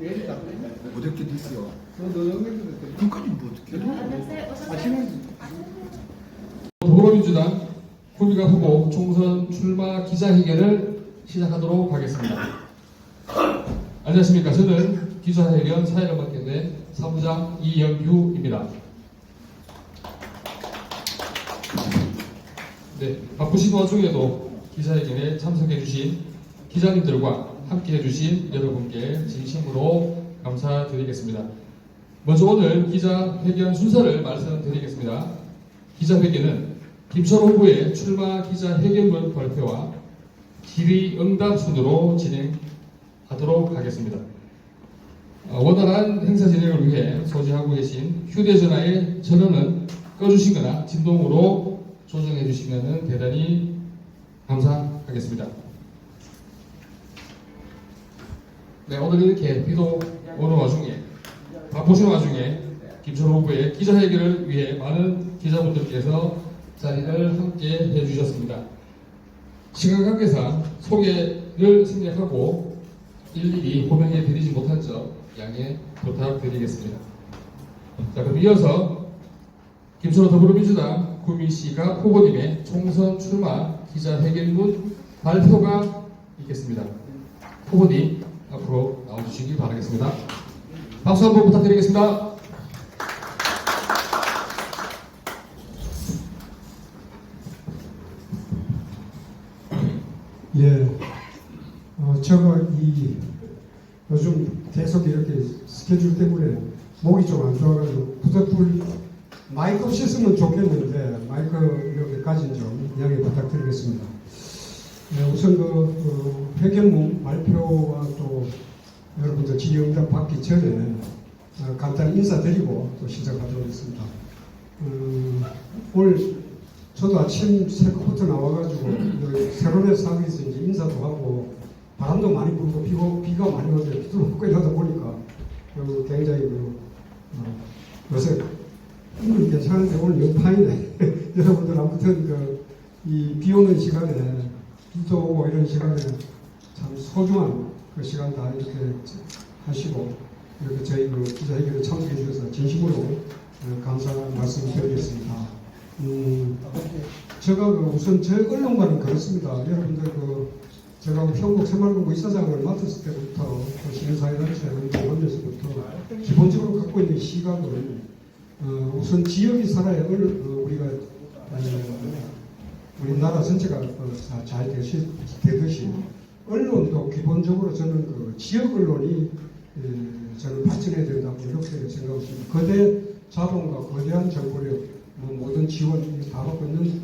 어떻게 됐어요? 그까지 뭐 어떻게 더불어민주당 구미가 후보 총선 출마 기자회견을 시작하도록 하겠습니다. 안녕하십니까. 저는 기자회견 사회를 맡게 된 사무장 이영규입니다. 네, 바쁘신 와중에도 기자회견에 참석해 주신 기자님들과 함께 해주신 여러분께 진심으로 감사드리겠습니다. 먼저 오늘 기자회견 순서를 말씀드리겠습니다. 기자회견은 김철호 후보의 출마 기자회견문 발표와 질의응답 순으로 진행하도록 하겠습니다. 원활한 행사 진행을 위해 소지하고 계신 휴대전화의 전원은 꺼주시거나 진동으로 조정해 주시면 대단히 감사하겠습니다. 네, 오늘 이렇게 비도 오는 와중에 바쁘신 와중에 김철호 후보의 기자회견을 위해 많은 기자분들께서 자리를 함께 해주셨습니다. 시간 관계상 소개를 생략하고 일일이 호명해 드리지 못한 점 양해 부탁드리겠습니다. 자, 그럼 이어서 김철호 더불어민주당 구미시가 후보님의 총선 출마 기자회견문 발표가 있겠습니다. 후보님 앞으로 나와주시기 바라겠습니다. 박수 한번 부탁드리겠습니다. 예, 제가 요즘 계속 이렇게 스케줄 때문에 목이 좀 안 좋아가지고 부득불 마이크 없었으면 좋겠는데 마이크 이렇게 가진 점 양해 부탁드리겠습니다. 네, 우선 회견문 발표와 또 여러분들 질의응답 받기 전에 간단히 인사드리고 또 시작하도록 하겠습니다. 오늘 저도 아침 새벽부터 나와가지고 세론의 사무에서 이제 인사도 하고 바람도 많이 불고 비가 많이 오는데 비도 먹고 이러다 보니까 굉장히 요새 괜찮은데 오늘 연파이네. 여러분들 아무튼 이 비 오는 시간에 비도 오고 이런 시간에 참 소중한 그 시간 다 이렇게 하시고 이렇게 저희 기자회견에 참석해 주셔서 진심으로 감사 말씀드리겠습니다. 제가 우선 제 언론과는 그렇습니다. 여러분들 제가 평국 새마을본부 이사장을 맡았을 때부터 시민사회단체 운동하면서부터 기본적으로 갖고 있는 시각은 우선 지역이 살아야 우리나라 전체가 잘 되듯이 언론도 기본적으로 저는 지역 언론이 저는 발전해야 된다고 이렇게 생각합니다. 거대 자본과 거대한 정보력 모든 지원 다 받고 있는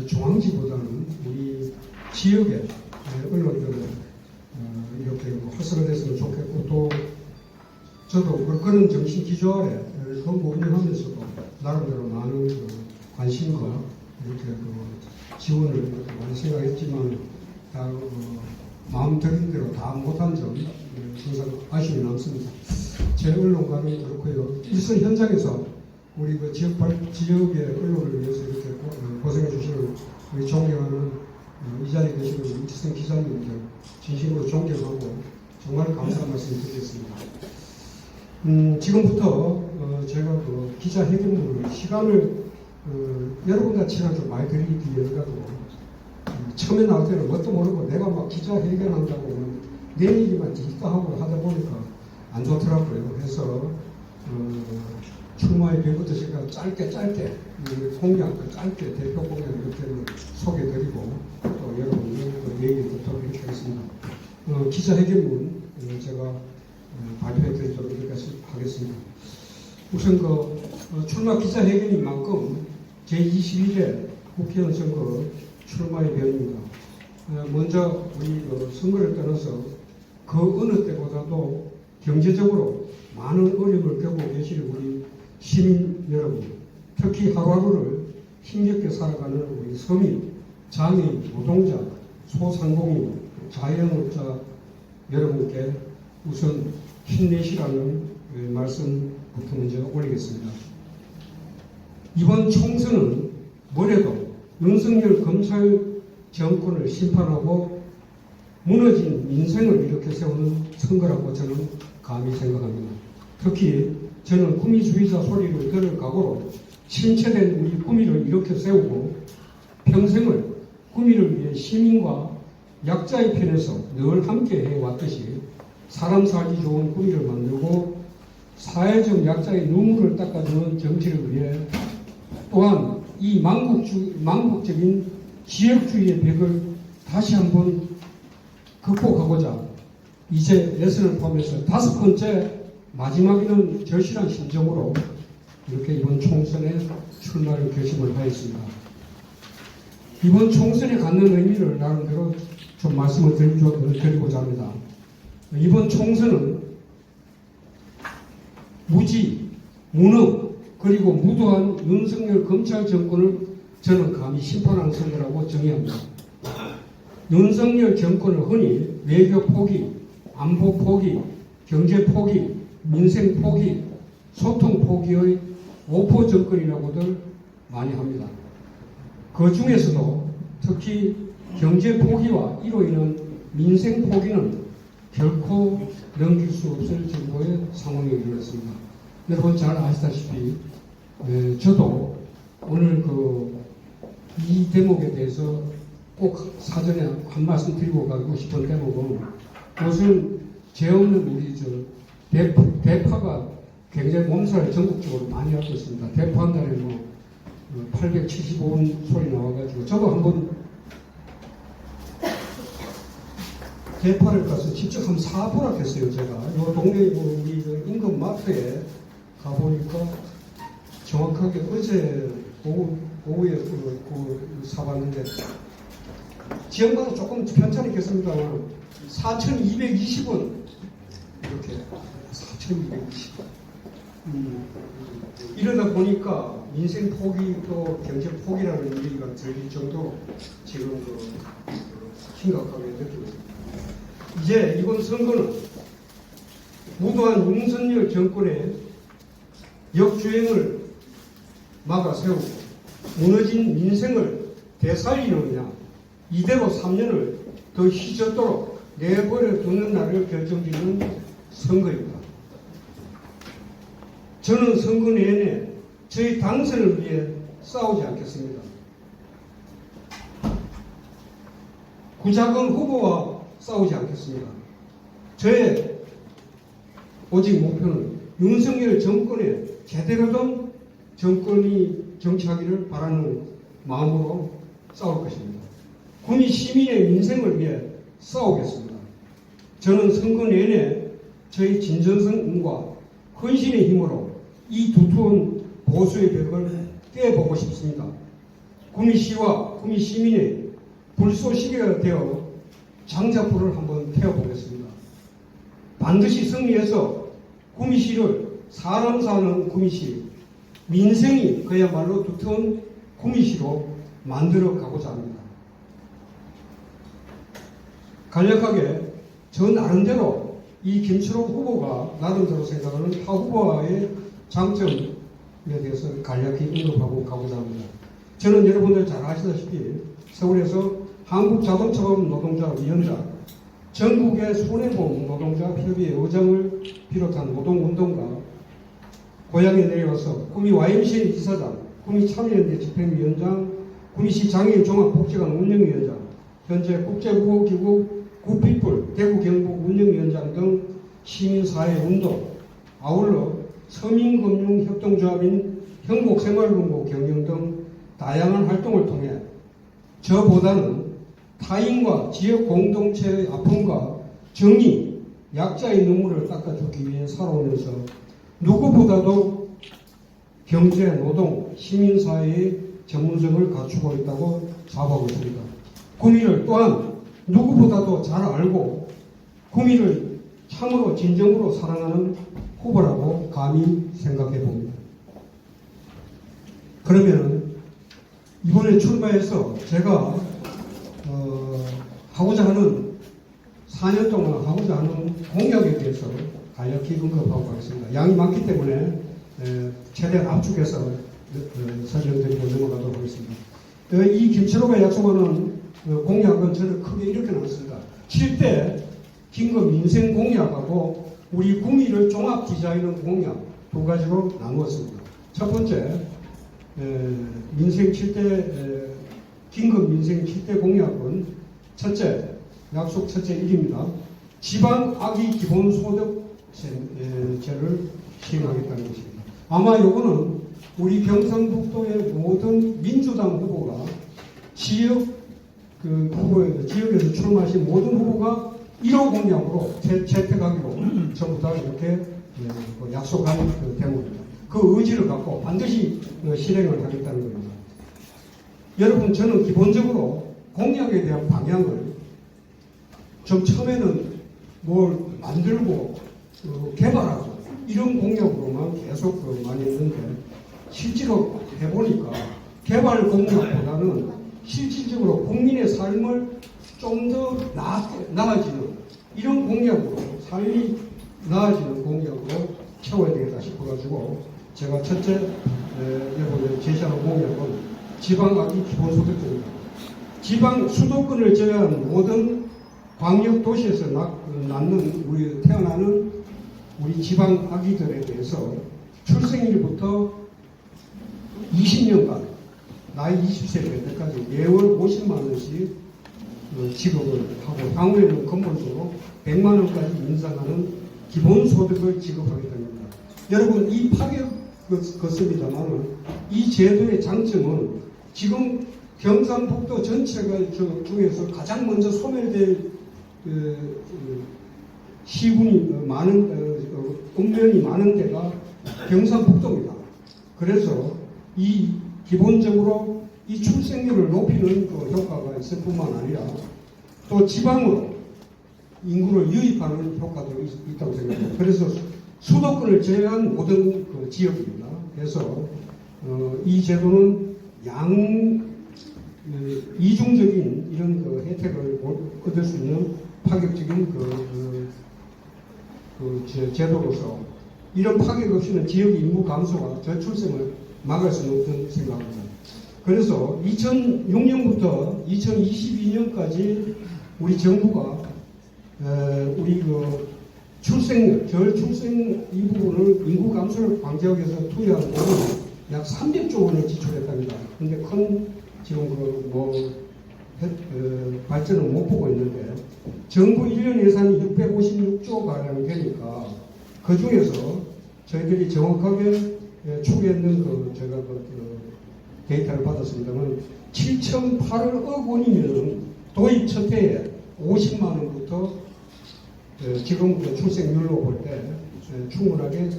중앙지보다는 우리 지역의 언론들은 이렇게 활성화됐으면 좋겠고 또 저도 그런 정신 기조 아래 정부 운영하면서도 나름대로 많은 관심과 이렇게 지원을 이렇게 많이 생각했지만 다 마음 들인 대로 다 못한 점 항상 아쉬움이 남습니다. 제 언론과는 그렇고요. 일선 현장에서 우리 지역의 언론을 위해서 이렇게 고생해 주시는 우리 존경하는 이 자리에 계시는 이지성 기자님들 진심으로 존경하고 정말 감사한 말씀 드리겠습니다. 지금부터 제가 기자회견문을 시간을 여러 군데치나 좀 많이 드리기 위해 가지고 처음에 나올 때는 뭣도 모르고 내가 막 기자회견한다고 내 얘기만 듣다 하고 하다 보니까 안 좋더라고요. 그래서 출마의 배부터 제가 짧게 공약, 짧게 대표 공약 이렇게 소개드리고 또 여러분들 얘기 듣도록 하겠습니다. 기자회견문 제가 발표해 드리도록 하겠습니다. 우선 출마 기자회견인 만큼 제21회 국회의원 선거 출마의 변입니다. 먼저 우리 선거를 떠나서 그 어느 때보다도 경제적으로 많은 어려움을 겪고 계시는 우리 시민 여러분, 특히 하루하루를 힘겹게 살아가는 우리 서민, 장애인, 노동자, 소상공인, 자영업자 여러분께 우선 힘내시라는 말씀부터 먼저 올리겠습니다. 이번 총선은 뭐래도 윤석열 검찰 정권을 심판하고 무너진 민생을 이렇게 세우는 선거라고 저는 감히 생각합니다. 특히 저는 구미주의자 소리를 들을 각오로 신체된 우리 구미를 이렇게 세우고 평생을 구미를 위해 시민과 약자의 편에서 늘 함께 해왔듯이 사람 살기 좋은 구미를 만들고 사회적 약자의 눈물을 닦아주는 정치를 위해 또한 이 망국적인 지역주의의 벽을 다시 한번 극복하고자 이제 예선을 포함해서 5번째 마지막에는 절실한 심정으로 이렇게 이번 총선에 출마를 결심을 하였습니다. 이번 총선에 갖는 의미를 나름대로 좀 말씀을 드리고자 합니다. 이번 총선은 무지, 무능, 그리고 무도한 윤석열 검찰 정권을 저는 감히 심판하는 선거라고 정의합니다. 윤석열 정권을 흔히 외교 포기, 안보 포기, 경제 포기, 민생 포기, 소통 포기의 오포 정권이라고들 많이 합니다. 그 중에서도 특히 경제 포기와 이로 인한 민생 포기는 결코 넘길 수 없을 정도의 상황에 이르렀습니다. 여러분 잘 아시다시피 저도 오늘 이 대목에 대해서 꼭 사전에 한 말씀 드리고 가고 싶은 대목은 무슨 죄 없는 우리 대파가 굉장히 몸살을 전국적으로 많이 앓고 있습니다. 대파 한 달에 875원 소리 나와가지고 저도 한번 대파를 가서 직접 한번 사보라 했어요. 제가 요 동네 우리 인근 마트에 가보니까 정확하게 어제 오후에 사봤는데 지역마다 조금 편차있겠습니다만 4,220원 이렇게 4,220원 이러다 보니까 민생 포기 또 경제 포기라는 얘기가 들릴 정도로 지금 심각하게 느끼고 있습니다. 이제 이번 선거는 무도한 윤석열 정권의 역주행을 막아 세우고 무너진 민생을 되살리느냐 이대로 3년을 더 휘젓도록 내버려 두는 날을 결정짓는 선거입니다. 저는 선거 내내 저희 당선을 위해 싸우지 않겠습니다. 구자근 후보와 싸우지 않겠습니다. 저의 오직 목표는 윤석열 정권의 제대로 된 정권이 정치하기를 바라는 마음으로 싸울 것입니다. 구미 시민의 민생을 위해 싸우겠습니다. 저는 선거 내내 저희 진정성과 헌신의 힘으로 이 두터운 보수의 벽을 깨보고 싶습니다. 구미시와 구미 시민의 불쏘시개가 되어 장작불을 한번 태워보겠습니다. 반드시 승리해서 구미시를 사람 사는 구미시, 민생이 그야말로 두터운 구미시로 만들어 가고자 합니다. 간략하게 저 나름대로 이 김철호 후보가 나름대로 생각하는 타 후보와의 장점에 대해서 간략히 언급하고 가고자 합니다. 저는 여러분들 잘 아시다시피 서울에서 한국자동차업 노동자위원장, 전국의 손해보험 노동자 협의회 의장을 비롯한 노동운동가, 고향에 내려와서 구미 YMCA 이사장, 구미 참여연대 집행위원장, 구미시 장애인 종합복지관 운영위원장, 현재 국제구호기구 구피플 대구 경북 운영위원장 등 시민사회운동, 아울러 서민금융협동조합인 형복생활본부 경영 등 다양한 활동을 통해 저보다는 타인과 지역 공동체의 아픔과 정의, 약자의 눈물을 닦아주기 위해 살아오면서 누구보다도 경제, 노동, 시민사회의 전문성을 갖추고 있다고 자부하고 있습니다. 구미를 또한 누구보다도 잘 알고 구미를 참으로 진정으로 사랑하는 후보라고 감히 생각해 봅니다. 그러면 이번에 출마해서 제가 하고자 하는 4년 동안 하고자 하는 공약에 대해서 간략히 언급하고 가겠습니다. 양이 많기 때문에 최대한 압축해서 설명드리고 넘어가도록 하겠습니다. 이 김철호가 약속하는 공약은 저는 크게 이렇게 나눴습니다. 7대 긴급 민생 공약하고 우리 구미를 종합 디자인은 공약 두 가지로 나누었습니다. 첫 번째, 민생 7대, 긴급 민생 7대 공약은 첫째, 약속 첫째 1입니다. 지방 악의 기본소득제를 시행하겠다는 것입니다. 아마 요거는 우리 경상북도의 모든 민주당 후보가 지역에서 출마하신 모든 후보가 1호 공약으로 채택하기로 전부 다 이렇게 약속한 대목입니다. 그 의지를 갖고 반드시 실행을 하겠다는 겁니다. 여러분, 저는 기본적으로 공약에 대한 방향을 좀 처음에는 뭘 만들고 개발하고 이런 공약으로만 계속 많이 했는데 실제로 해보니까 개발 공약보다는 실질적으로 국민의 삶을 좀 더 나아지는 이런 공약으로 삶이 나아지는 공약으로 채워야 되겠다 싶어가지고 제가 첫째 여러분들 제시하는 공약은 지방악의 기본소득제입니다. 지방 수도권을 제외한 모든 광역도시에서 태어나는 우리 지방 아기들에 대해서 출생일부터 20년간 나이 20세 될 때까지 매월 50만 원씩 지급을 하고 향후에는 근본적으로 100만 원까지 인상하는 기본소득을 지급하겠다는 겁니다. 여러분, 이 파격 같습니다만 이 제도의 장점은 지금 경상북도 전체가 중에서 가장 먼저 소멸될 시군이 많은 읍면이 많은 데가 경상북도입니다. 그래서 이 기본적으로 이 출생률을 높이는 효과가 있을 뿐만 아니라 또 지방으로 인구를 유입하는 효과도 있다고 생각합니다. 그래서 수도권을 제외한 모든 지역입니다. 그래서 이 제도는 이중적인 이런 혜택을 얻을 수 있는 파격적인 제도로서 이런 파격 없이는 지역 인구 감소와 저출생을 막을 수는 없다고 생각합니다. 그래서 2006년부터 2022년까지 우리 정부가 우리 출생률, 저출생 이 부분을 인구 감소를 방지하기 위해서 투여한 돈은 약 300조 원을 지출했답니다. 근데 큰 지금 발전을 못 보고 있는데 정부 1년 예산이 656조 가량 되니까 그 중에서 저희들이 정확하게 추계했는 제가 데이터를 받았습니다만 7,800억 원이면 도입 첫 해에 50만 원부터 지금 출생률로 볼 때 충분하게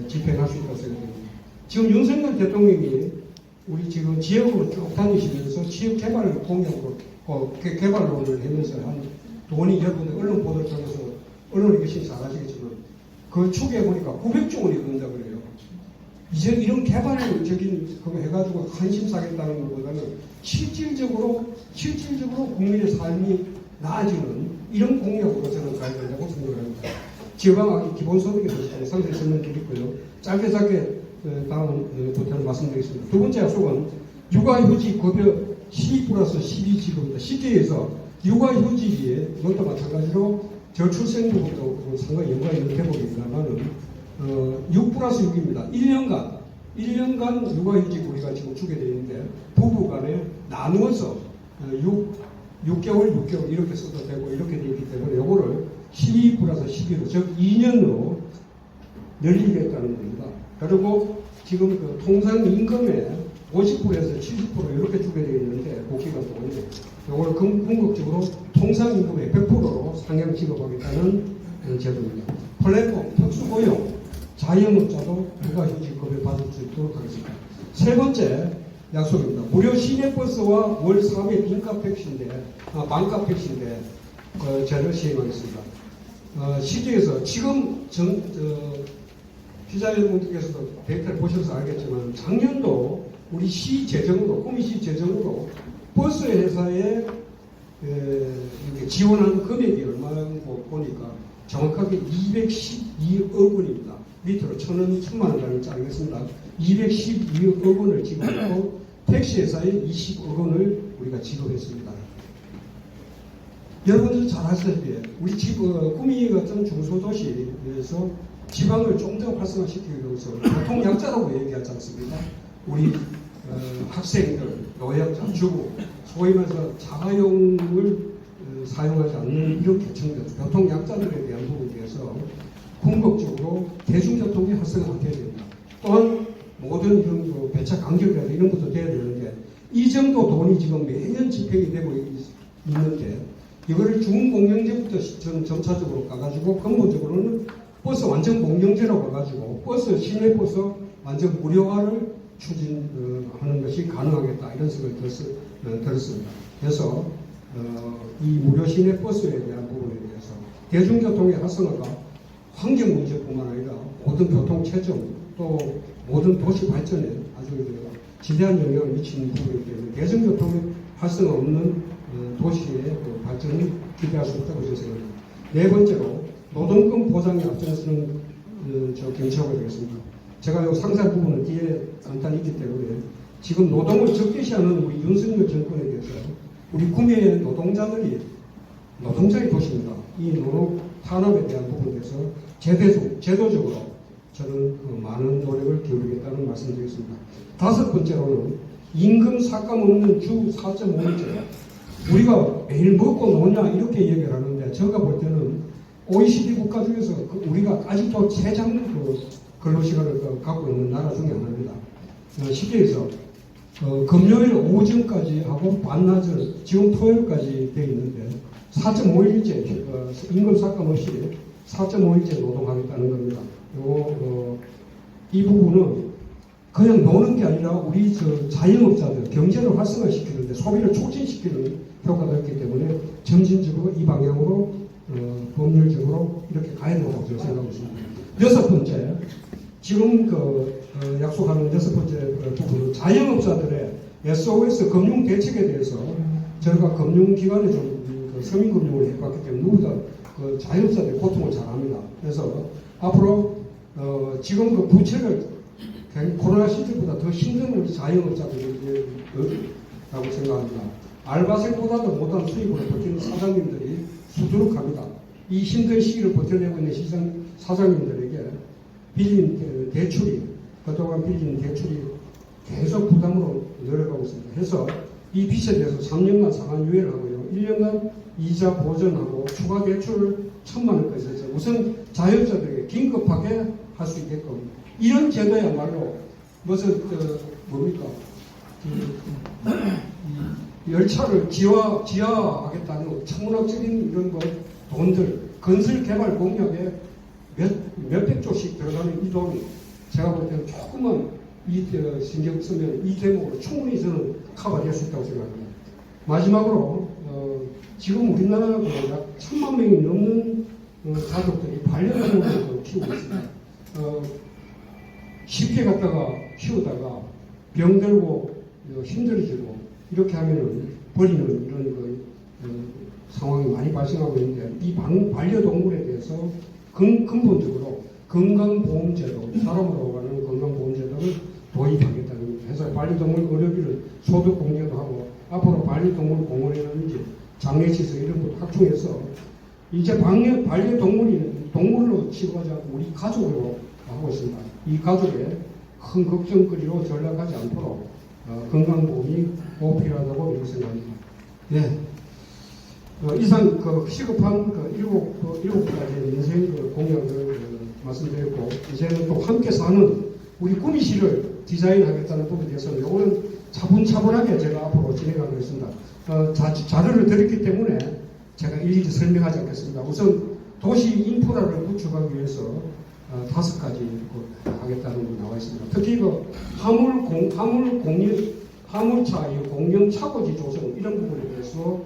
집행할 수 있다고 생각합니다. 지금 윤석열 대통령이 우리 지금 지역으로 쭉 다니시면서 지역 개발을 공약으로 개발론을 하면서 한 돈이 여러분들 언론 보도를 통해서 언론이 계신 잘 아시겠지만 그 추계해 보니까 900조 원이 든다 그래요. 이제 이런 개발적인 그거 해가지고 관심 사겠다는 것보다는 실질적으로 국민의 삶이 나아지는 이런 공약으로 저는 가야 된다고 생각을 합니다. 지방악의 기본소득에 대해서 상세히 설명드리고요. 짧게 다음부터는 말씀드리겠습니다. 두 번째 약속은 육아휴직 급여 12+12 지급입니다. 쉽게 해서 육아휴직이 이것도 마찬가지로 저출생률부터 상당히 연관이 있는 대목입니다만은 6+6입니다. 1년간 육아휴직 우리가 지금 주게 되어 있는데 부부 간에 나누어서 6개월 이렇게 써도 되고 이렇게 되어 있기 때문에 이거를 12+12로 즉 2년으로 늘리겠다는 겁니다. 그리고 지금 통상 임금의 50%에서 70% 이렇게 주게 되어 있는데 복지가 동안에 이걸 궁극적으로 통상 임금의 100%로 상향 지급하겠다는 제도입니다. 플랫폼, 특수고용, 자영업자도 육아휴직급여 받을 수 있도록 하겠습니다. 세 번째 약속입니다. 무료 시내버스와 월 3회 빈값 택시인데, 반값 택시인데, 제를 시행하겠습니다. 시기에서 지금 기자여러분들께서도 데이터를 보셔서 알겠지만, 작년도 우리 시 재정으로, 구미시 재정으로 버스 회사에 지원한 금액이 얼마고 보니까 정확하게 212억 원입니다. 밑으로 1,000만 원을 짜겠습니다. 212억 원을 지급했고 택시회사에 20억 원을 우리가 지급했습니다. 여러분들 잘 아시다시피 우리 구미 같은 중소도시에서 지방을 좀 더 활성화시키기 위해서 교통약자라고 얘기하지 않습니까? 우리 학생들, 노약자, 주부, 소위 말해서 자가용을 사용하지 않는 이런 계층들, 교통약자들에 대한 부분에 대해서 궁극적으로 대중교통이 활성화가 돼야 됩니다. 또한 모든 이런 배차 간격이라든가 이런 것도 돼야 되는데 이 정도 돈이 지금 매년 집행이 되고 있는데 이거를 중공영제부터 저는 점차적으로 가가지고 근본적으로는 버스 완전 공영제라고 가가지고 버스 시내 버스 완전 무료화를 추진하는 것이 가능하겠다 이런 생각을 들었습니다. 그래서 이 무료 시내 버스에 대한 부분에 대해서 대중교통의 활성화가 환경 문제뿐만 아니라 모든 교통 체증 또 모든 도시 발전에 아주 지대한 영향을 미치는 부분이기 때문에 대중교통의 활성화 없는 도시의 발전을 기대할 수 없다고 저는 생각합니다. 네 번째로 노동권 보장에 앞장서는 경찰가 되겠습니다. 제가 이 상세 부분은 뒤에 간단히 있기 때문에 지금 노동을 적대시하는 우리 윤석열 정권에 대해서 우리 구미의 노동자들이 노동자의 도시입니다. 이 노동 탄압에 대한 부분에 대해서 제도적으로 저는 많은 노력을 기울이겠다는 말씀드리겠습니다. 다섯 번째로는 임금 삭감 없는 주 4.5일제 우리가 매일 먹고 노냐 이렇게 얘기를 하는데 제가 볼 때는 OECD 국가 중에서 우리가 아직도 최장 근로시간을 갖고 있는 나라 중에 하나입니다. 쉽게 해서 금요일 오전까지 하고 반나절 지금 토요일까지 되어 있는데 4.5일제 임금 삭감 없이 4.5일제 노동하겠다는 겁니다. 이 부분은 그냥 노는 게 아니라 우리 자영업자들 경제를 활성화시키는데 소비를 촉진시키는 효과가 있기 때문에 점진적으로 이 방향으로 법률적으로 이렇게 가야 된다고 저는 생각하고 있습니다. 여섯 번째, 지금 약속하는 여섯 번째 부분은 자영업자들의 SOS 금융 대책에 대해서 저희가 금융기관에 좀 서민금융을 해봤기 때문에 누구보다 자영업자들의 고통을 잘 압니다. 그래서 앞으로 지금 부채를 코로나 시절보다 더 힘든 우리 자영업자들이라고 생각합니다. 알바생보다도 못한 수입으로 버티는 사장님들이 수두룩합니다. 이 힘든 시기를 버텨내고 있는 사장님들에게 빌린 대출이 그동안 빌린 대출이 계속 부담으로 늘어가고 있습니다. 해서 이 빚에 대해서 3년간 상환유예를 하고요. 1년간 이자 보전하고 추가 대출을 1,000만 원까지 해서 우선 자영업자들에게 긴급하게 할 수 있게끔 이런 제도야말로 무슨 뭡니까 열차를 지하하겠다는 천문학적인 이런 돈들 건설 개발 공약에 몇백 조씩 들어가는 이 돈이 제가 볼 때는 조금만 신경 쓰면 이 대목으로 충분히 저는 커버될 수 있다고 생각합니다. 마지막으로 지금 우리나라 약 1,000만 명이 넘는 가족들이 반려동물을 키우고 있습니다. 쉽게 갖다가 키우다가 병들고 힘들어지고 이렇게 하면은 버리는 이런 상황이 많이 발생하고 있는데 이 반려동물에 대해서 근본적으로 건강보험제도, 사람으로 가는 건강보험제도를 도입하겠다는 겁니다. 해서 반려동물 의료비를 소득공제도 하고 앞으로 반려동물 공원이라든지 장례시설 이런 것도 확충해서 이제 동물로 취급하지 않고 우리 가족으로 하고 있습니다. 이 가족의 큰 걱정거리로 전락하지 않도록 건강보험이 꼭 필요하다고 이렇게 생각합니다. 네. 이상 시급한 일곱 가지 인생 공약을 말씀드렸고 이제는 또 함께 사는 우리 구미시를 디자인하겠다는 부분에 대해서는 요거는 차분차분하게 제가 앞으로 진행하겠습니다. 자료를 드렸기 때문에 제가 일일이 설명하지 않겠습니다. 우선 도시 인프라를 구축하기 위해서 5가지 하겠다는 게 나와 있습니다. 특히 화물차 공영 차고지 조성 이런 부분에 대해서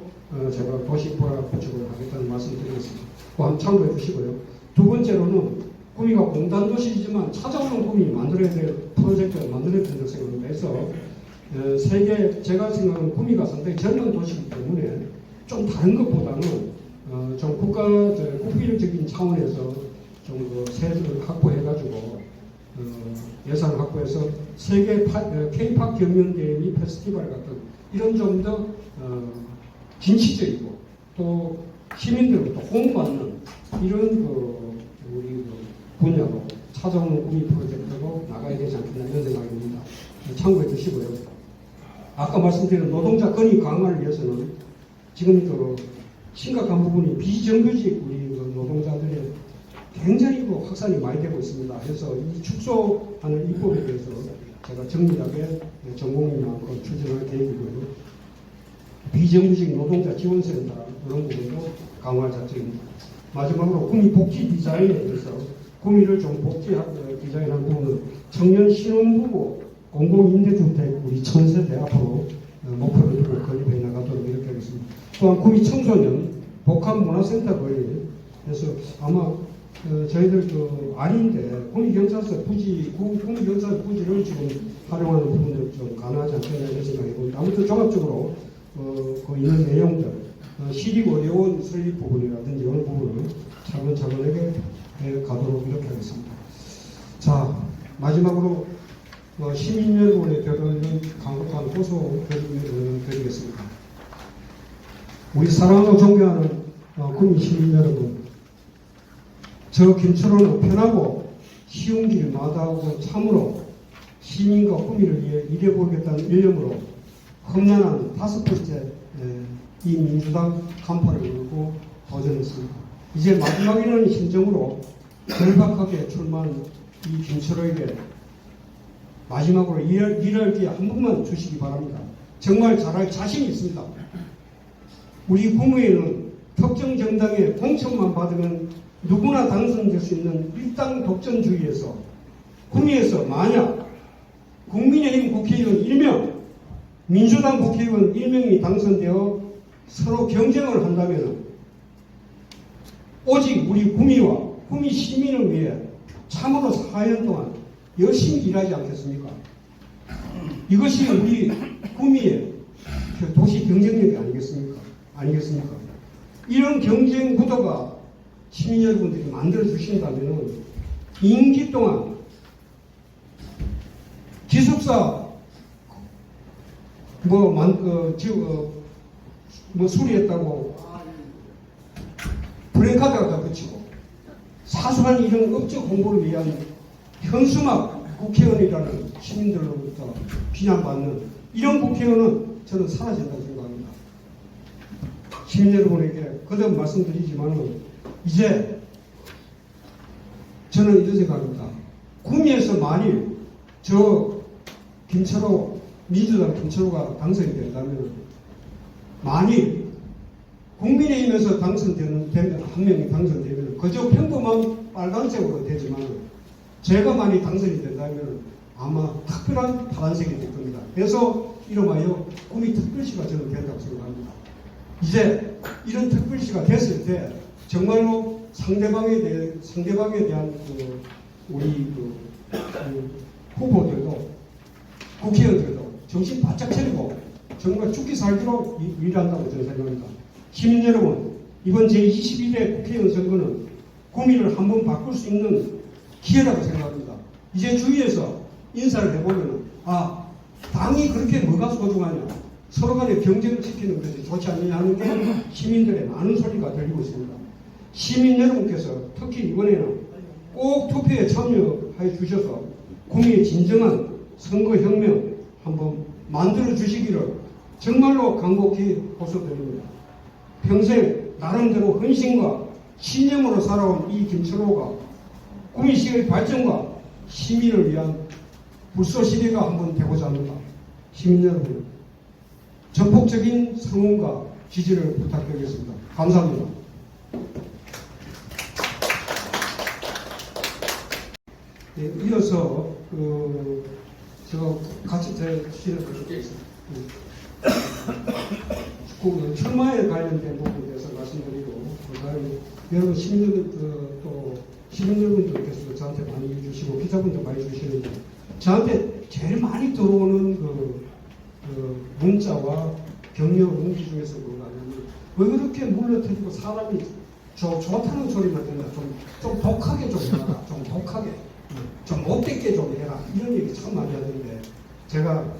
제가 도시 인프라 구축을 하겠다는 말씀을 드리겠습니다. 한번 참고해 주시고요. 두 번째로는 구미가 공단 도시이지만 찾아오는 구미 만들어야 될 프로젝트를 만들어야 된다고 생각합니다. 그래서 제가 생각하는 구미가 상당히 젊은 도시이기 때문에 좀 다른 것보다는 좀 국비적인 차원에서 좀 세를 확보해가지고 예산을 확보해서 세계 K-팝 경연대회 및 페스티벌 같은 이런 좀 더 진취적이고 또 시민들로부터 호응받는 이런 우리 분야로 찾아오는 국민 프로젝트로 나가야 되지 않겠나 이런 생각이 듭니다. 참고해 주시고요. 아까 말씀드린 노동자 권익 강화를 위해서는 지금 심각한 부분이 비정규직 우리 노동자들의 굉장히 확산이 많이 되고 있습니다. 그래서 이 축소하는 입법에 대해서 제가 정밀하게 전공의만큼 추진할 계획이고요. 비정규직 노동자 지원센터 이런 부분도 강화할 작정입니다. 마지막으로 구미 복지 디자인에 대해서 구미를 좀 디자인한 부분은 청년 신혼부부 공공임대주택 우리 1000세대 앞으로 목표를 두고 건립해 나가도록 이렇게 하겠습니다. 또한 구미 청소년 복합문화센터 건립에서 아마 저희들 아닌데 구미경찰서 부지, 구미경찰서 부지를 지금 활용하는 부분을 좀 가능하지 않겠나 이런 생각이 듭니다. 아무튼 종합적으로 그 이런 내용들 시립 어려운 설립 부분이라든지 이런 부분을 차근차근하게 가도록 이렇게 하겠습니다. 자, 마지막으로 시민 여러분의 결의를 강력한 호소 드리겠습니다. 우리 사랑하고 존경하는 구미 시민 여러분, 저 김철호는 편하고 쉬운 길 마다하고 참으로 시민과 구미를 위해 일해보겠다는 일념으로 험난한 5번째 이 민주당 간판을 걸고 도전했습니다. 이제 마지막이라는 심정으로 절박하게 출마한 이 김철호에게 마지막으로 일할 기회 한 번만 주시기 바랍니다. 정말 잘할 자신이 있습니다. 우리 국무회의는 특정 정당의 공천만 받으면 누구나 당선될 수 있는 일당 독점주의에서 구미에서 만약 국민의힘 국회의원 1명, 민주당 국회의원 1명이 당선되어 서로 경쟁을 한다면 오직 우리 구미와 구미 시민을 위해 참으로 4년 동안 열심히 일하지 않겠습니까? 이것이 우리 구미의 도시 경쟁력이 아니겠습니까? 이런 경쟁 구도가 시민 여러분들이 만들어 주신다면 임기 동안 기숙사 수리했다고 브랜카드 갖다 붙이고 사소한 이런 업적 홍보를 위한 현수막 국회의원이라는 시민들로부터 비난받는 이런 국회의원은 저는 사라진다고 생각합니다. 시민 여러분에게 거듭 말씀드리지만 이제 저는 이런 생각합니다. 구미에서 만일 저 김철호 민주당 김철호가 당선이 된다면 만일 국민의힘에서 당선되는 한 명이 당선되면 그저 평범한 빨간색으로 되지만 제가 만일 당선이 된다면 아마 특별한 파란색이 될 겁니다. 그래서 이름하여 구미 특별시가 저는 된다고 생각합니다. 이제 이런 특별시가 됐을 때 정말로 상대방에 대한 우리 후보들도 국회의원들도 정신 바짝 차리고 정말 죽기 살기로 일한다고 저는 생각합니다. 시민 여러분, 이번 제21대 국회의원 선거는 구미를 한번 바꿀 수 있는 기회라고 생각합니다. 이제 주위에서 인사를 해보면 당이 그렇게 뭐가 소중하냐, 서로 간에 경쟁을 지키는 것이 좋지 않느냐 하는 게 시민들의 많은 소리가 들리고 있습니다. 시민 여러분께서 특히 이번에는 꼭 투표에 참여해 주셔서 구미의 진정한 선거혁명 한번 만들어 주시기를 정말로 간곡히 호소드립니다. 평생 나름대로 헌신과 신념으로 살아온 이 김철호가 구미시의 발전과 시민을 위한 불쏘시개가 한번 되고자 합니다. 시민 여러분, 전폭적인 성원과 지지를 부탁드리겠습니다. 감사합니다. 네, 이어서 제가 같이 실을 드리겠습니다. 출마에 관련된 부분에 대해서 말씀드리고, 그다음에 여러분 시민 여러분들께서도 저한테 많이 주시고 기자분도 많이 주시는데 저한테 제일 많이 들어오는 문자와 격려 문기 중에서 뭐냐면 왜 그렇게 물러터지고 사람이 좋다는 소리만 듣나 좀 독하게 좀 해라, 좀 독하게, 좀 못되게 좀 해라, 이런 얘기 참 많이 하는데 제가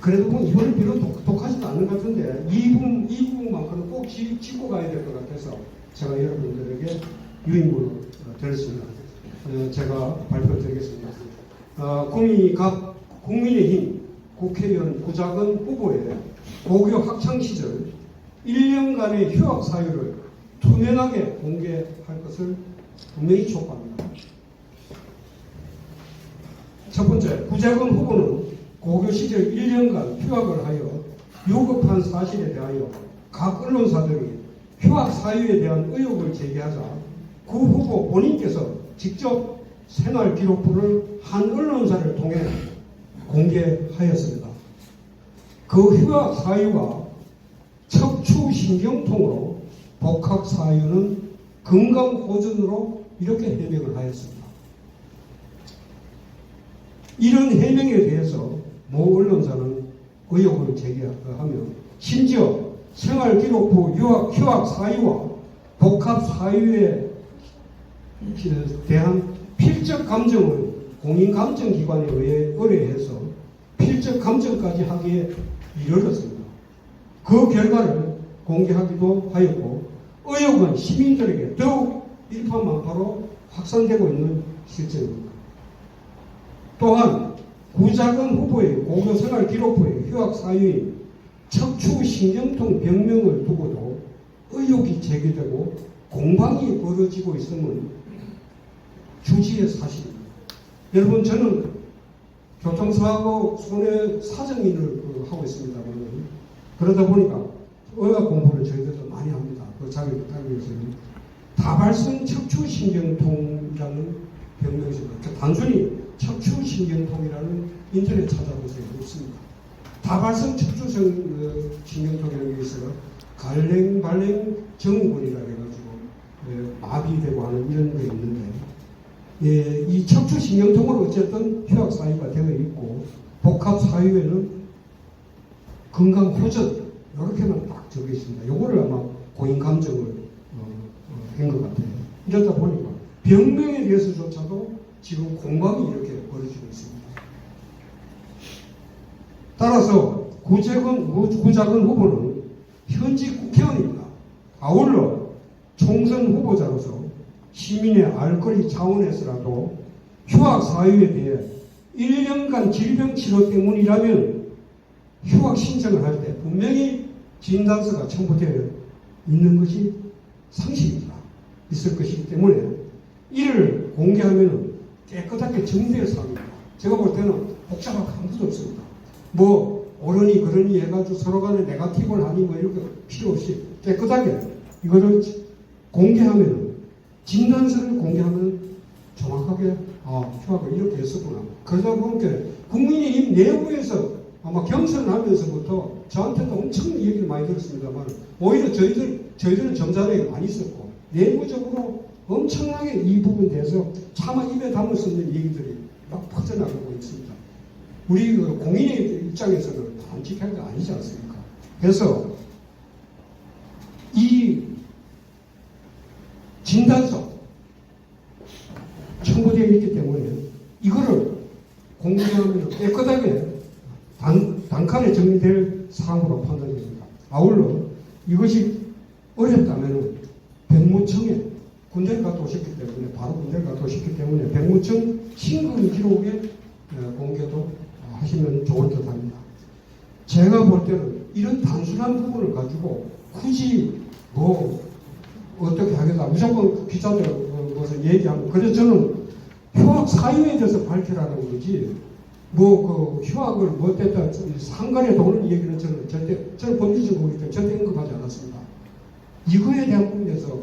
그래도 뭐 이번에 별로 독하지도 않은 것 같은데 이 부분만큼은 꼭 짚고 가야 될 것 같아서 제가 여러분들에게 유인물을 드렸습니다. 제가 발표드리겠습니다. 국민의힘 국회의원 구자근 후보의 고교 학창시절 1년간의 휴학 사유를 투명하게 공개할 것을 분명히 촉구합니다. 첫 번째, 구자근 후보는 고교 시절 1년간 휴학을 하여 유급한 사실에 대하여 각 언론사들이 휴학 사유에 대한 의혹을 제기하자 구 후보 본인께서 직접 생활 기록부를 한 언론사를 통해 공개하였습니다. 그 휴학 사유가 척추신경통으로 복학 사유는 건강호전으로 이렇게 해명을 하였습니다. 이런 해명에 대해서 모 언론사는 의혹을 제기하며 심지어 생활기록부 휴학 사유와 복합 사유에 대한 필적 감정을 공인감정기관에 의뢰해서 필적 감정까지 하기에 이르렀습니다. 그 결과를 공개하기도 하였고 의혹은 시민들에게 더욱 일파만파로 확산되고 있는 실정입니다. 또한 구자근 후보의 고교생활 기록부의 휴학 사유인 척추신경통 병명을 두고도 의혹이 제기되고 공방이 벌어지고 있음은 주지의 사실입니다. 여러분, 저는 교통사고 손해 사정인을 하고 있습니다만 그러다 보니까 의학 공부를 저희들도 많이 합니다. 그 자격을 따기 위해서는 다발성 척추신경통이라는 병명이 있습니다. 단순히 척추신경통이라는 인터넷 찾아보세요. 없습니다. 다발성 척추신경통이라는 게 있어요. 갈랭, 발랭 증후군이라 해가지고 마비되고 하는 이런 게 있는데 이 척추신경통으로 어쨌든 휴학 사유가 되어 있고 복합 사유에는 건강호전 이렇게만 딱 적혀 있습니다. 요거를 아마 고인감정을 한 것 같아요. 이러다 보니까 병명에 대해서조차도 지금 공방이 이렇게 벌어지고 있습니다. 따라서 구자근 후보는 현직 국회의원입니다. 아울러 총선 후보자로서 시민의 알 권리 차원에서라도 휴학 사유에 대해 1년간 질병 치료 때문이라면 휴학 신청을 할 때 분명히 진단서가 첨부되어 있는 것이 상식입니다. 있을 것이기 때문에 이를 공개하면 깨끗하게 정리될 사항입니다. 제가 볼 때는 복잡한 아무것도 없습니다. 뭐 옳으니 그러니 해가지고 서로 간에 네거티브를 하니 뭐 이렇게 필요 없이 깨끗하게 이거를 공개하면 진단서를 공개하면 정확하게 휴학을 이렇게 했었구나. 그러다 보니까 국민의힘 내부에서 아마 경선하면서부터 저한테도 엄청 얘기를 많이 들었습니다만 오히려 저희들은 점잖하게 많이 있었고 내부적으로 엄청나게 이 부분에 대해서 차마 입에 담을 수 없는 얘기들이 막 퍼져나가고 있습니다. 우리 공인의 입장에서는 반칙한 게 아니지 않습니까? 그래서 이 진단서 첨부되어 있기 때문에 이거를 공개하면 깨끗하게 단칸에 정리될 사항으로 판단됩니다. 아울러 이것이 어렵다면 백무청에 군대를 갔다 오셨기 때문에 바로 군대를 갔다 오셨기 때문에 백무청 신금 기록에 공개도 하시면 좋을 듯 합니다. 제가 볼 때는 이런 단순한 부분을 가지고 굳이 뭐 어떻게 하겠다 무조건 기자들 것을 얘기하고 그래서 저는 휴학 사유에 대해서 밝히라는 거지 뭐 그 휴학을 못했다 상관에 도는 얘기는 저는 법률적으로 보기 때문에 절대 언급하지 않았습니다. 이거에 대한 부분에서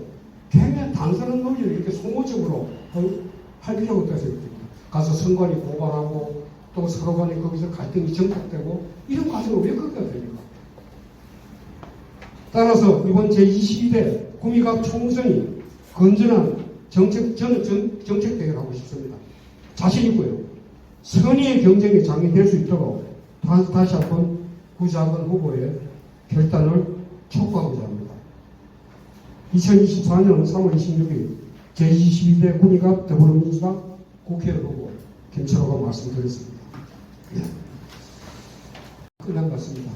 굉장히 단순한 논리를 이렇게 소모적으로 할 필요가 없다고 생각합니다. 가서 선관위 고발하고 또 서로 간에 거기서 갈등이 정착되고 이런 과정을 왜 그렇게 됩니까? 따라서 이번 제22대 구미갑 총선이 건전한 정책 대결을 하고 싶습니다. 자신 있고요. 선의의 경쟁에 장애될 수 있도록 다시 한번 구자근 후보의 결단을 촉구하고자 합니다. 2024년 3월 26일 제22대 구미갑 더불어민주당 국회의원 후보 김철호가 말씀드렸습니다. 끝난 것 같습니다.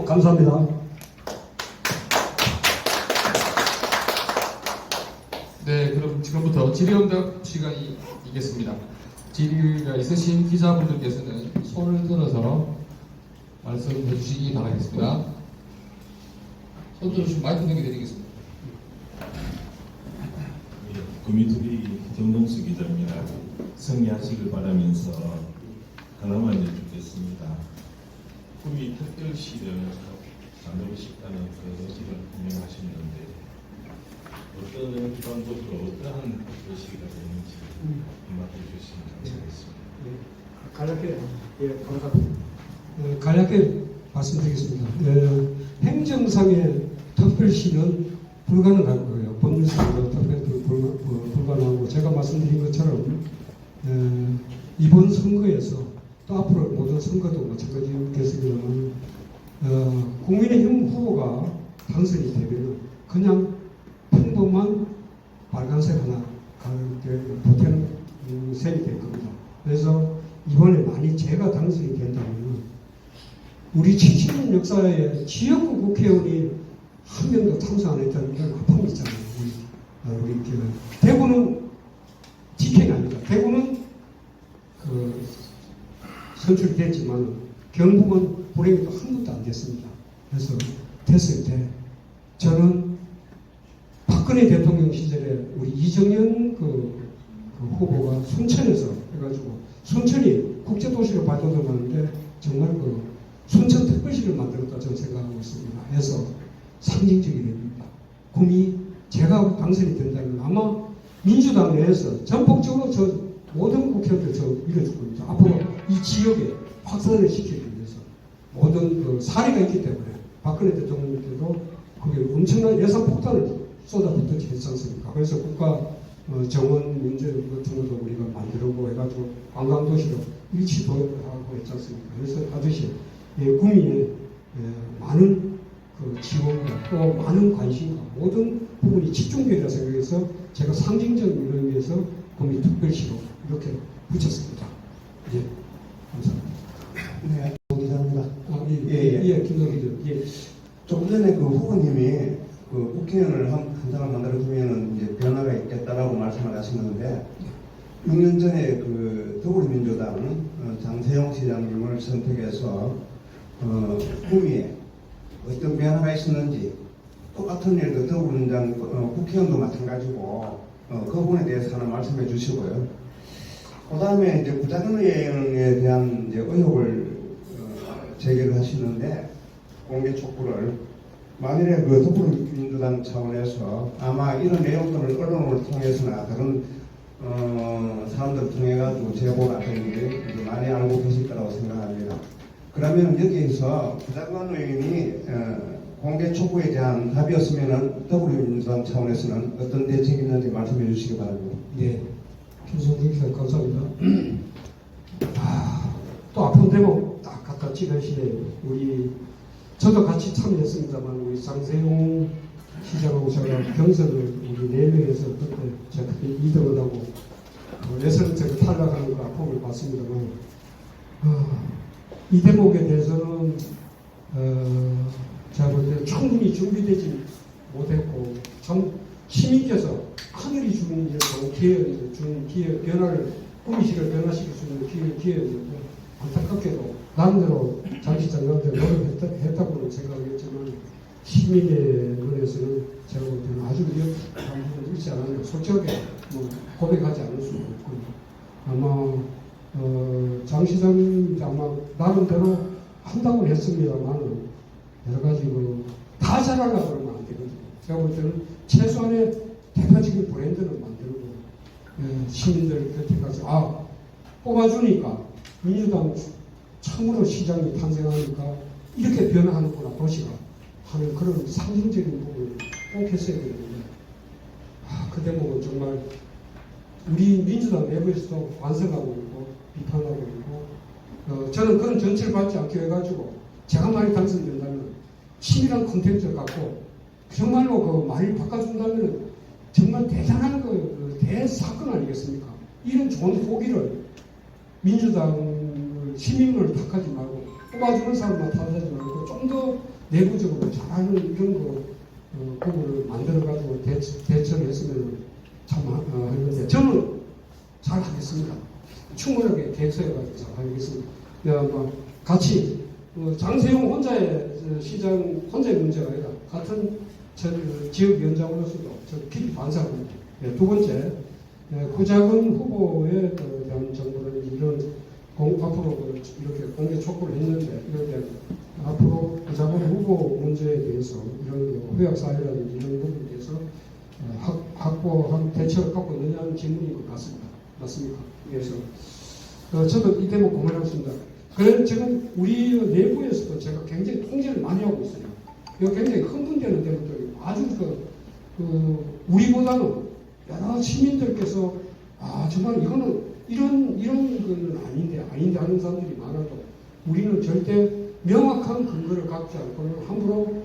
감사합니다. 네, 그럼 지금부터 질의응답 시간이 있겠습니다. 질의가 있으신 기자분들께서는 손을 들어서 말씀해 주시기 바라겠습니다. 손 들어주시면 마이크 넘겨드리겠습니다. 구미TV 정동수 기자입니다. 성리하시길 바라면서 하나만 여쭙겠습니다. 구미 특별시를 만들고 싶다는 그 의지를 분명하셨는데 어떤 방법으로 어떠한 특별시가 되는지 말해 주시면 감사하겠습니다. 간략하게 감사합니다. 간략하게 말씀드리겠습니다. 행정상의 특별시는 불가능할 거예요. 법률상으로 특별시 불가능하고 제가 말씀드린 것처럼 이번 선거에서 또 앞으로 모든 선거도 마찬가지겠습니다만 국민의힘 후보가 당선이 되면 그냥 평범한 빨간색 하나 보태는 셈이 될 겁니다. 그래서 이번에 만약 제가 당선이 된다면 우리 70년 역사에 지역구 국회의원이 한 명도 참석 안 했다는 건 아픔이 있잖아요. 우리 대구는 직행이 아닙니다. 대구는 선출이 됐지만 경북은 불행히 또 한 번도 안 됐습니다. 그래서 됐을 때 저는 박근혜 대통령 시절에 우리 이정현 후보가 순천에서 해가지고 순천이 국제도시로 발돋움하는데 정말 순천 특별시를 만들었다 저는 생각하고 있습니다. 해서 상징적인 의미입니다. 구미 제가 당선이 된다면 아마 민주당 내에서 전폭적으로 모든 국회의원들 밀어줄 겁니다. 앞으로 이 지역에 확산을 시키기 위해서 모든 사례가 있기 때문에 박근혜 대통령께도 그게 엄청난 예산 폭탄을 쏟아붓지 않지 않습니까? 그래서 국가 정원 문제 같은 것도 우리가 만들고 해가지고 관광도시로 일치도하고 했지 않습니까? 그래서 하듯이 구민의 많은 지원과 또 많은 관심과 모든 부분이 집중되리라 생각해서 제가 상징적인 의미에서 구민 특별시로 이렇게 붙였습니다. 예, 감사합니다. 네, 기자입니다. 김동 기자. 예. 조금 전에 후보님이 국회의원을 한 장을 만들어주면 이제 변화가 있겠다라고 말씀을 하시는데 6년 전에 더불어민주당 장세용 시장님을 선택해서 구미에 어떤 변화가 있었는지 똑같은 일도 더불어민주당 국회의원도 마찬가지고 그 부분에 대해서 하나 말씀해 주시고요. 그 다음에 이제 부작용에 대한 이제 의혹을 제기를 하시는데 공개 촉구를 만일에 더불어민주당 차원에서 아마 이런 내용들을 언론을 통해서나 다른 사람들을 통해 가지고 제보라든지 많이 알고 계실 거라고 생각합니다. 그러면 여기에서 부작관 의원이 공개 촉구에 대한 답이었으면 더불어민주당 차원에서는 어떤 대책이 있는지 말씀해 주시기 바랍니다. 네. 김성준 기자 감사합니다. 또 아픈 대목 딱 갖다 찌르시네요. 저도 같이 참여했습니다만 우리 장세용 시장하고 제가 경선을 우리 4명에서 그때 제가 2등을 하고 예선에서 탈락하는 그 아픔을 봤습니다만 이 대목에 대해서는 제가 볼 때 충분히 준비되지 못했고 참 시민께서 하늘이 주는 기회 변화를 구미시를 변화시킬 수 있는 기회였는데 안타깝게도 나름대로 장시장관들 노력했다고는 생각했지만 시민의 눈에서는 제가 볼 때는 아주 위협한 부분이 있지 않았나 솔직하게 고백하지 않을 수가 없고요. 아마 장 시장님이 아마 나름대로 한다고 했습니다만 여러 가지 다 잘하려고 그러면 안 되거든요. 제가 볼 때는 최소한의 대표적인 브랜드는 만들고 시민들 곁에 가서 뽑아주니까 민주당 참으로 시장이 탄생하니까 이렇게 변화하는구나 도시가 하는 그런 상징적인 부분을 꼭 했어야 되는데 그 대목은 정말 우리 민주당 내부에서도 반성하고 있고 비판하고 있고 저는 그런 정치를 받지 않게 해가지고 제가 많이 당선된다면 치밀한 콘텐츠를 갖고 정말로 많이 바꿔준다면 정말 대단한 대사건 아니겠습니까? 이런 좋은 호기를 민주당을 시민을 탓하지 말고 뽑아주는 사람만 탓하지 말고 좀 더 내부적으로 잘하는 이런 거 부분을 만들어가지고 대처를 했으면 참 하는데 저는 잘 하겠습니다. 충분하게 대처해가지고 잘 하겠습니다. 같이 장세용 혼자의 시장 혼자의 문제가 아니라 같은 지역위원장으로서도 저 깊이 반성합니다. 두 번째, 구자근 후보에 대한 정부는 이런 앞으로 이렇게 공개 촉구를 했는데 이런 데 앞으로 구자근 후보 문제에 대해서 이런 후약사회라든지 이런 부분에 대해서 확보한 대처를 갖고 있느냐는 질문인 것 같습니다. 맞습니까? 그래서 저도 이 대목 고민했습니다. 그래서 지금 우리 내부에서도 제가 굉장히 통제를 많이 하고 있어요. 이거 굉장히 흥분되는 데들이 아주 우리보다는 여러 시민들께서 정말 이거는 이런 거는 아닌데 하는 사람들이 많아도 우리는 절대 명확한 근거를 갖지 않고는 함부로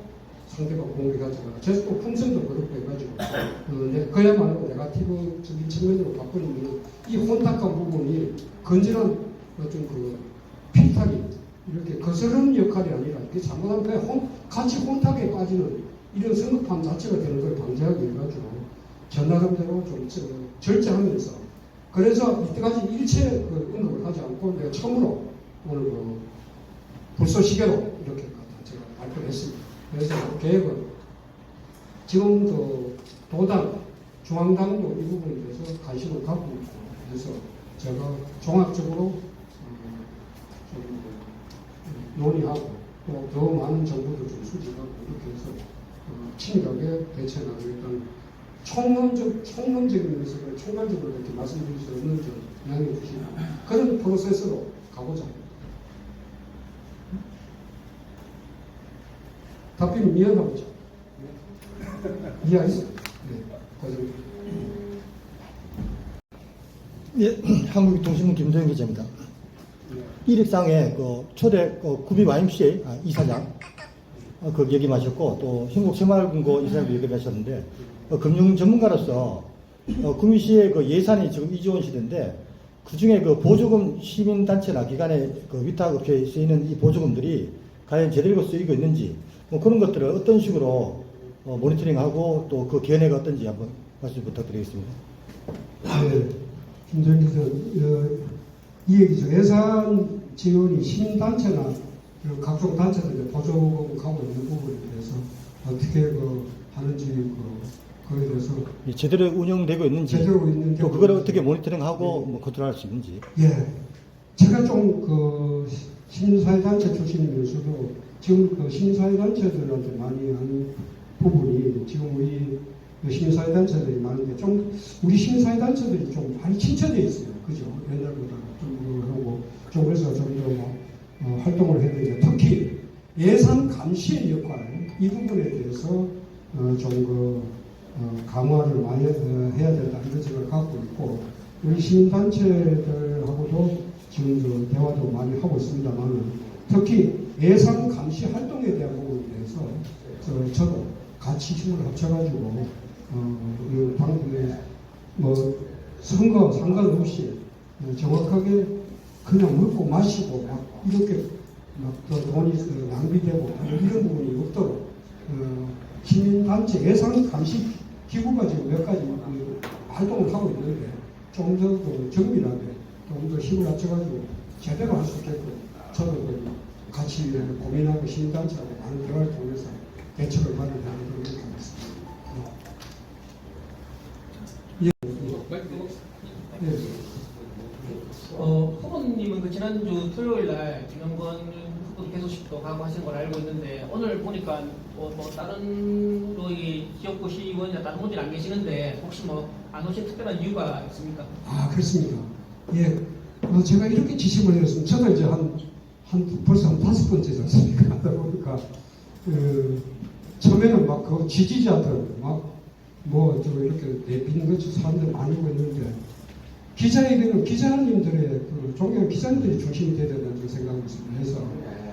상대방 공격하지 마라. 그래서 또 풍선도 그렇고 해가지고 그야말로 네거티브적인 측면으로 바꾸는 이 혼탁한 부분이 건전한 어떤 필살이 이렇게 거스르는 역할이 아니라 이게 잘못하면 그냥 같이 혼탁에 빠지는 이런 성급함 자체가 되는 걸 방지하기 위해가지고 전 나름대로 좀 절제하면서 그래서 이때까지 일체 언급을 하지 않고 내가 처음으로 오늘 불쏘시개로 이렇게 제가 발표를 했습니다. 그래서 계획은 지금도 도당, 중앙당도 이 부분에 대해서 관심을 갖고 있고 그래서 제가 종합적으로 좀 논의하고 또 더 많은 정보도 좀 수집하고 이렇게 해서 친밀하게 대처해 나가겠다는 총론적인 면에서 총괄적으로 이렇게 말씀드릴 수 없는 점 양해해 주시고 그런 프로세스로 가보자. 답변이 미안하죠. 이해하시죠? 네. 예, 한국동신문 김도영 기자입니다. 일입상에 초대 구비 YMCA 이사장 역임하셨고 또 hin국생활금고 이사장도 역임하셨는데 금융 전문가로서 구미시의 예산이 지금 2조 시대인데 그 중에 보조금 시민단체나 기관에 위탁업체에 쓰이는 이 보조금들이 과연 제대로 쓰이고 있는지 그런 것들을 어떤 식으로 모니터링하고 또 그 견해가 어떤지 한번 말씀 부탁드리겠습니다. 네, 김도영 기자. 이 얘기죠. 예산 지원이 시민단체나 각종 단체들의 보조금 가고 있는 부분에 대해서 어떻게 하는지 그거에 대해서 제대로 운영되고 있는지 제대로 있는 또 그걸 어떻게 모니터링하고 컨트롤할 수 있는지. 예, 제가 좀 시민사회단체 출신이면서도 지금 시민사회단체들한테 많이 하는 부분이 지금 우리 시민사회단체들이 많은데 좀 우리 시민사회단체들이 좀 많이 침체되어 있어요. 그죠? 옛날보다 좀 하고 좀 그래서 좀 더 활동을 해야 되는데 특히 예산 감시의 역할 이 부분에 대해서 좀 강화를 많이 해야 된다 이런 생각을 갖고 있고 우리 시민단체들하고도 지금 대화도 많이 하고 있습니다만 특히 예산 감시 활동에 대한 부분에 대해서 저도 같이 힘을 합쳐가지고 선거 상관없이 정확하게 그냥 먹고 마시고 막 이렇게 돈이 낭비되고 이런 부분이 없도록 시민단체 예산 감시 기구가 지금 몇 가지 활동을 하고 있는데 좀 더 정밀하게 좀 더 힘을 합쳐가지고 제대로 할 수 있게끔 저도 같이 고민하고 시민단체하고 많은 대화를 통해서 대처를 마련하는 그런 게 있습니다. 후보님은 지난주 토요일 날 김영건 후보 개소식도 가고 하신 걸 알고 있는데 오늘 보니까 다른 지역구 시의원이나 다른 분들이 안 계시는데 혹시 안 오신 특별한 이유가 있습니까? 그렇습니까? 예. 제가 이렇게 지심을 했으면 저도 이제 벌써 한 5번째지 않습니까? 하다 보니까 처음에는 막 지지자들 이렇게 내비는 것이 사람들 많이 오고 있는데 기자에게는 기자님들의 존경하는 기자님들이 중심이 되어야 된다는 생각을 했습니다. 그래서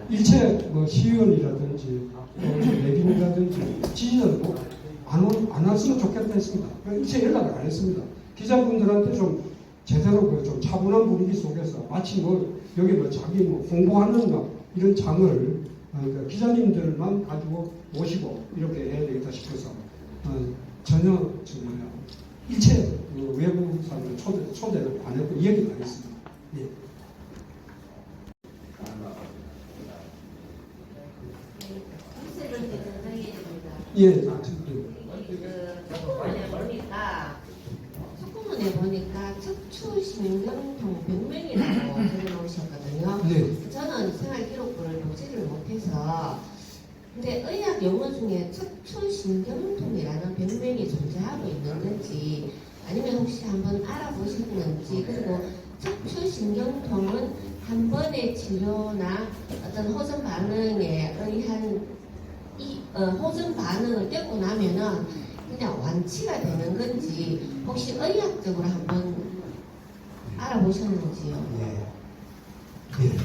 일체 시의원이라든지 내빈이라든지 지지자들 안 왔으면 좋겠다 했습니다. 일체 연락을 안 했습니다. 기자분들한테 좀 제대로 그 좀 차분한 분위기 속에서 마치 뭐 여기 뭐 자기 뭐 홍보하는 막 이런 장을 그러니까 기자님들만 가지고 모시고 이렇게 해야 되겠다 싶어서 전혀 정말 일체 그 외부 사람들 초대를 안 했고 얘기를 안 했습니다. 예. 예, 축구문에 보니까 척추신경통 병명이라고 적어놓으셨거든요. 네. 저는 생활기록부를 보지를 못해서 근데 의학 용어 중에 척추신경통이라는 병명이 존재하고 있는 건지 아니면 혹시 한번 알아보셨는지 그리고 척추신경통은 한 번의 치료나 어떤 호전 반응에 의한 호전 반응을 떼고 나면은 그냥 완치가 되는 건지 혹시 의학적으로 한번 알아보셨는지요? 예. 예.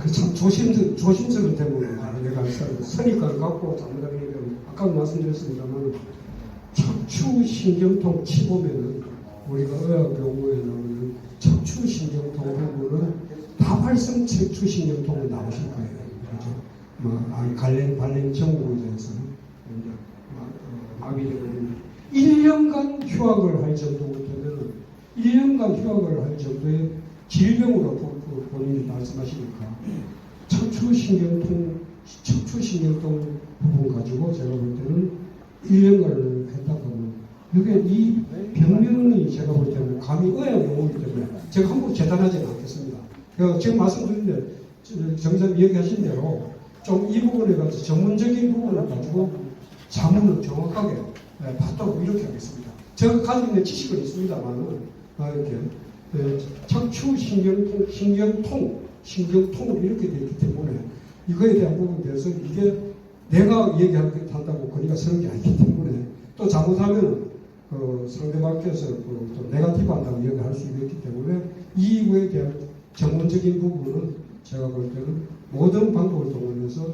그 참 조심스러운 때문에 내가 선입관을 갖고 잘못하니까 아까 말씀드렸습니다만 척추신경통 치보면은 우리가 의학 용어에 나오는 척추신경통 부분은 다발성 척추신경통으로 나오실 거예요. 그렇죠? 관련 정보에 대해서는 마비되는 1년간 휴학을 할 정도가 되면 1년간 휴학을 할 정도의 질병으로 본인이 말씀하시니까 척추신경통 부분 가지고 제가 볼 때는 1년간을 했다고 하면 이게 이 병명이 제가 볼 때는 감히 의학 용어이기 때문에 제가 함부로 재단하지는 않겠습니다. 지금 말씀드린 정사님 얘기하신 대로 좀 이 부분에 관해서 전문적인 부분을 가지고 자문을 정확하게 받도록 이렇게 하겠습니다. 제가 가지고 있는 지식은 있습니다만은 이렇게 척추신경통, 신경통으로 이렇게 되어 있기 때문에 이거에 대한 부분에 대해서 이게 내가 얘기한다고 권위가 서는 게 아니기 때문에 또 잘못하면 상대방께서 또 네거티브 한다고 얘기할 수 있기 때문에 이 이유에 대한 전문적인 부분은 제가 볼 때는 모든 방법을 동원해서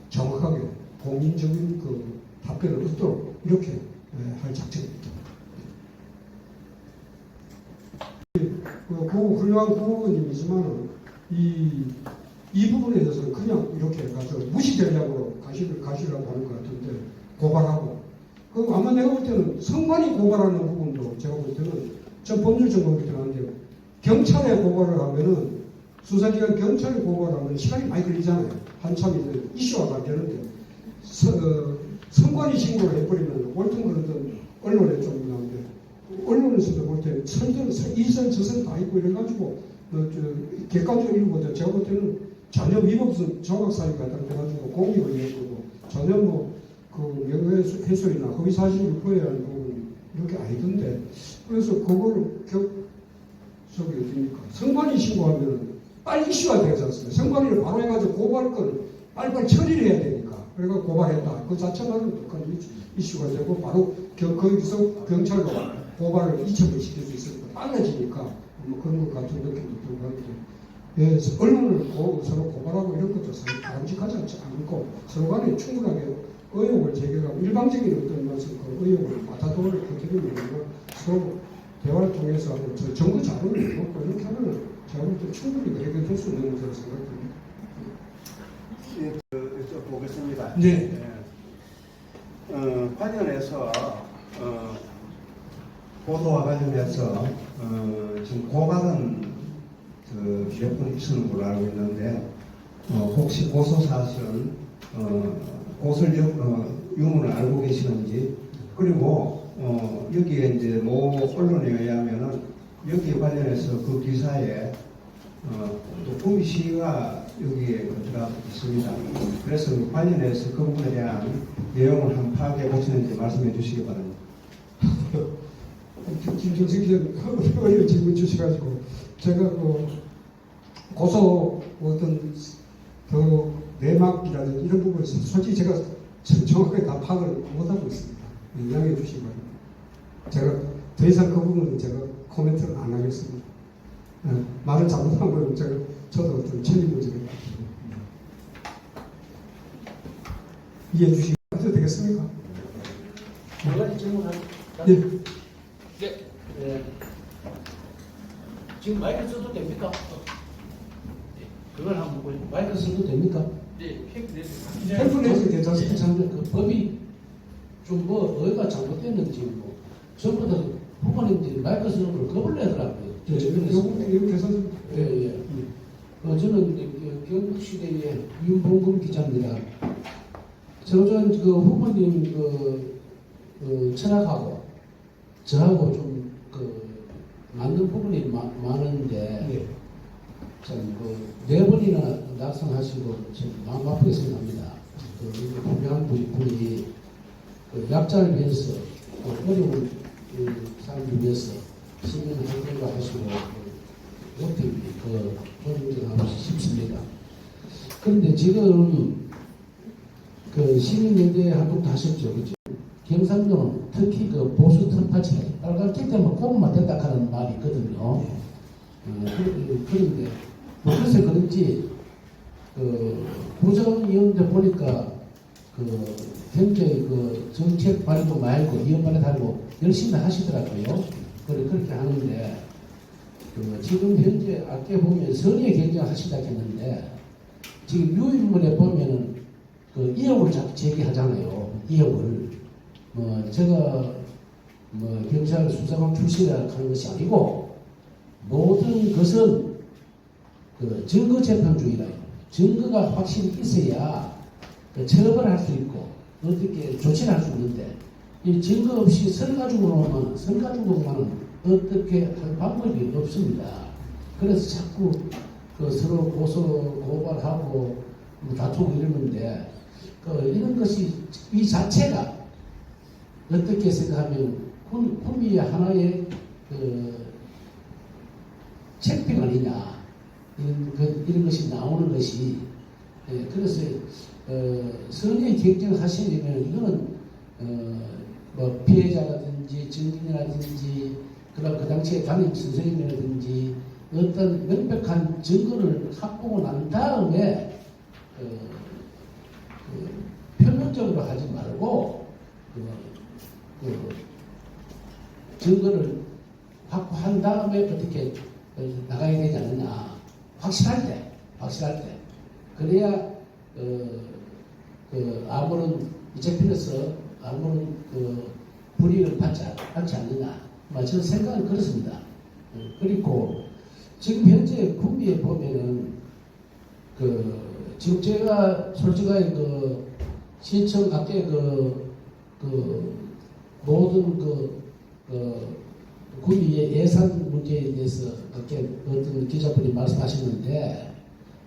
정확하게 공인적인 그 답변을 얻도록 이렇게 할 작정입니다. 훌륭한 구호님이지만 이 부분에 대해서는 그냥 이렇게 가서 무시 전략으로 가시려고 하는 것 같은데 고발하고 아마 내가 볼 때는 성관이 고발하는 부분도 제가 볼 때는 전 법률 전공이기 때문에 경찰에 고발을 하면은 수사기관 경찰에 고발하면 시간이 많이 걸리잖아요. 한참 이제 이슈화가 안 되는데 성관이 신고를 해버리면 옳든 그르든 언론에 좀 나오는데 언론에서도 볼 때 선전 이선 저선 다 있고 이래가지고 객관적으로 읽어보자. 제가 볼 때는 전혀 위법성 조각사유가 돼가지고 공익을 이용하고 전혀 그 명예훼손이나 허위사실 유포에 하는 부분이 이렇게 아니던데 그래서 그거를 저기 어딥니까? 성관이 신고하면 빨리 이슈가 되지 않습니까? 성관이를 바로 해가지고 고발건 빨리빨리 처리를 해야 되니까. 그러니까 고발했다. 그 자체만으로 독한 이슈가 되고 바로 거기서 경찰로 고발을 이첩을 시킬 수 있으니까 빨라지니까 그런 것 같은 느낌도 들고 하는데 언론을 서로 고발하고 이런 것도 바람직하지 않고 서로 간에 충분하게 의혹을 제기하고 일방적인 어떤 것을 그 의혹을 받아들일 것들을 서로 대화를 통해서 정부 자료를 먹고 이렇게 하면 제가 볼 때 충분히 해결될 수 있는 문제라고 생각합니다. 네, 보겠습니다. 네. 관련해서 보도와 관련해서 지금 고발은 몇 분 있는 걸로 알고 있는데 혹시 고소 사실은 고소를 유무를 알고 계시는지 그리고 여기에 이제 모 언론에 의하면은 여기에 관련해서 그 기사에 또 구미 시가 여기에 들어가 있습니다. 그래서 관련해서 그 부분에 대한 내용을 한번 파악해 보시는지 말씀해 주시기 바랍니다. 김정식 의원 질문 주셔가지고 제가 고소 어떤 그 내막이라든지 이런 부분에서 솔직히 제가 정확하게 다 파악을 못하고 있습니다. 양해해 주시기 바랍니다. 제가 더 이상 그 부분은 제가 코멘트를 안 하겠습니다. 말을 잘못한 거는 저도 좀 책임을 지는 것 같아요. 이해해 주시면 되겠습니까? 몇 가지 질문을 예. 네. 네. 지금 마이크 써도 됩니까? 그걸 한번 보고 마이크 써도 됩니까? 네. 헬프넷은 괜찮습니다. 그 법이 좀 뭐 어디가 잘못됐는지 뭐 전부 다 후보님들이 마이크 쓰는 걸 겁을 내더라고요. 저 주변에서. 이렇게 해서 예, 예. 저는 경북시대의 윤봉금 기자입니다. 저는 그 후보님 그 철학하고 저하고 좀 맞는 부분이 많은데 예. 참네 번이나 낙선하시고 좀 마음 아프게 생각합니다. 분명한 분이 약자를 위해서 어려운 사람들 위해서 시민 활동을 하시고 어떻게 존중하고 싶습니다. 그런데 지금 시민연대 한국도 하셨죠, 그죠? 경상도는 특히 보수 텃밭이 빨갛기 때문에 고구마 된다 하는 말이 있거든요. 그런데 그래서 그런지 구정위원회 보니까 굉장히 정책 발의도 말고 위원 발의하고 열심히 하시더라고요. 그렇게 하는데 지금 현재 아까 보면 선의의 경쟁하시다 했는데 지금 유인물에 보면은 의혹을 자꾸 제기하잖아요. 의혹을 제가 경찰 수사관 출신이라 하는 것이 아니고 모든 것은 증거 재판주의라요. 증거가 확실히 있어야 처벌할 수 있고 어떻게 조치를 할 수 있는데 이 증거 없이 설 가지고만 어떻게 할 방법이 없습니다. 그래서 자꾸 서로 고발하고 다투고 이러는데 이런 것이 이 자체가 어떻게 생각하면 훈미의 하나의 책빙 아니냐 이런 것이 나오는 것이 그래서 선의의 경쟁하시려면 이거는 뭐 피해자라든지 증인이라든지 그다음 그 당시에 담임 선생님이라든지 어떤 명백한 증거를 확보하고 난 다음에 표면적으로 하지 말고 증거를 확보한 다음에 어떻게 나가야 되지 않느냐. 확실할 때 그래야 아무런 이재필에서 아무런 불이익을 받지 않느냐. 저는 생각은 그렇습니다. 그리고 지금 현재 구미에 보면은 지금 제가 솔직하게 신청 각계 모든 구미의 예산 문제에 대해서 각계 어떤 기자분이 말씀하셨는데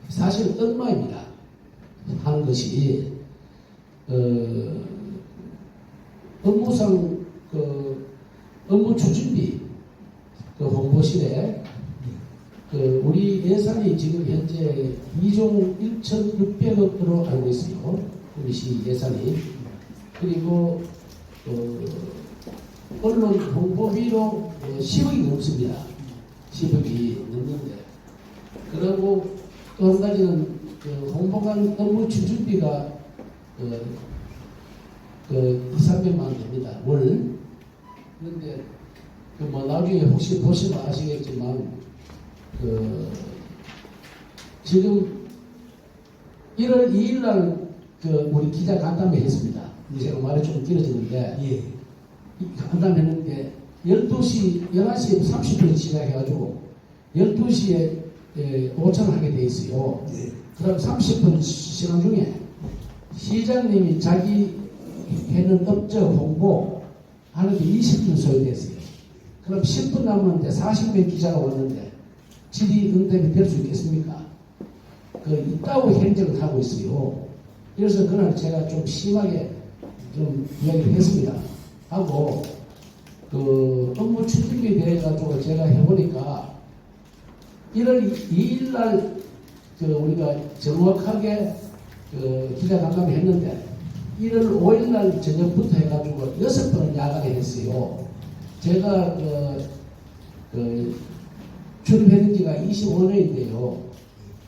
사실 엉망입니다. 하는 것이 업무상 업무 추진비 홍보실에 우리 예산이 지금 현재 2조 1,600억으로 알고 있어요. 구미시 예산이. 그리고 언론 홍보비로 10억이 넘습니다. 10억이 넘는데. 그리고 또 한 가지는 홍보관 업무 추진비가 2,300만 원 됩니다. 월. 그런데 나중에 혹시 보시면 아시겠지만 지금 1월 2일 날 우리 기자 간담회 했습니다. 제가 말이 좀 길어지는데 간담회 했는데 11시 30분에 시작해가지고 12시에 5천을 하게 돼 있어요. 그럼 30분 시간 중에 시장님이 자기 해는 업적 홍보 하는데 20분 소요됐어요. 그럼 10분 남았는데 40명 기자가 왔는데 질의 응답이 될 수 있겠습니까? 이따고 행정을 하고 있어요. 그래서 그날 제가 좀 심하게 좀 이야기를 했습니다. 하고 업무 추진비에 대해 가지고 제가 해보니까 1월 2일 날 우리가 정확하게 기자간담회 했는데 1월 5일 날 저녁부터 해가지고 6번을 야간에 했어요. 제가 출입했는 지가 25년인데요.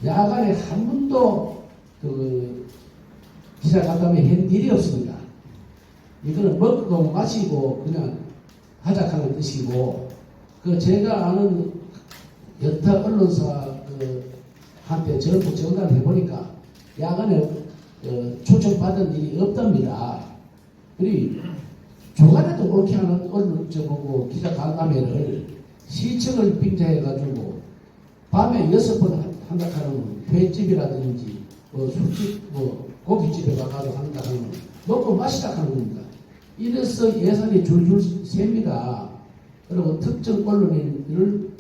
야간에 한 번도 기자간담회 한 일이 없습니다. 이거는 먹고 마시고 그냥 하자하는 뜻이고, 그 제가 아는 여타 언론사 한테 전부 전화를 해보니까 야간에 초청받은 일이 없답니다. 우리 조간에도 옳게 하는 언론 저보고 기자 간담회를 시청을 빙자해가지고 밤에 6번 한다 하는 회집이라든지 술집 고깃집에 가서 한다 하는 먹고 마시다 하는 겁니다. 이래서 예산이 줄줄 셉니다. 그리고 특정 언론인을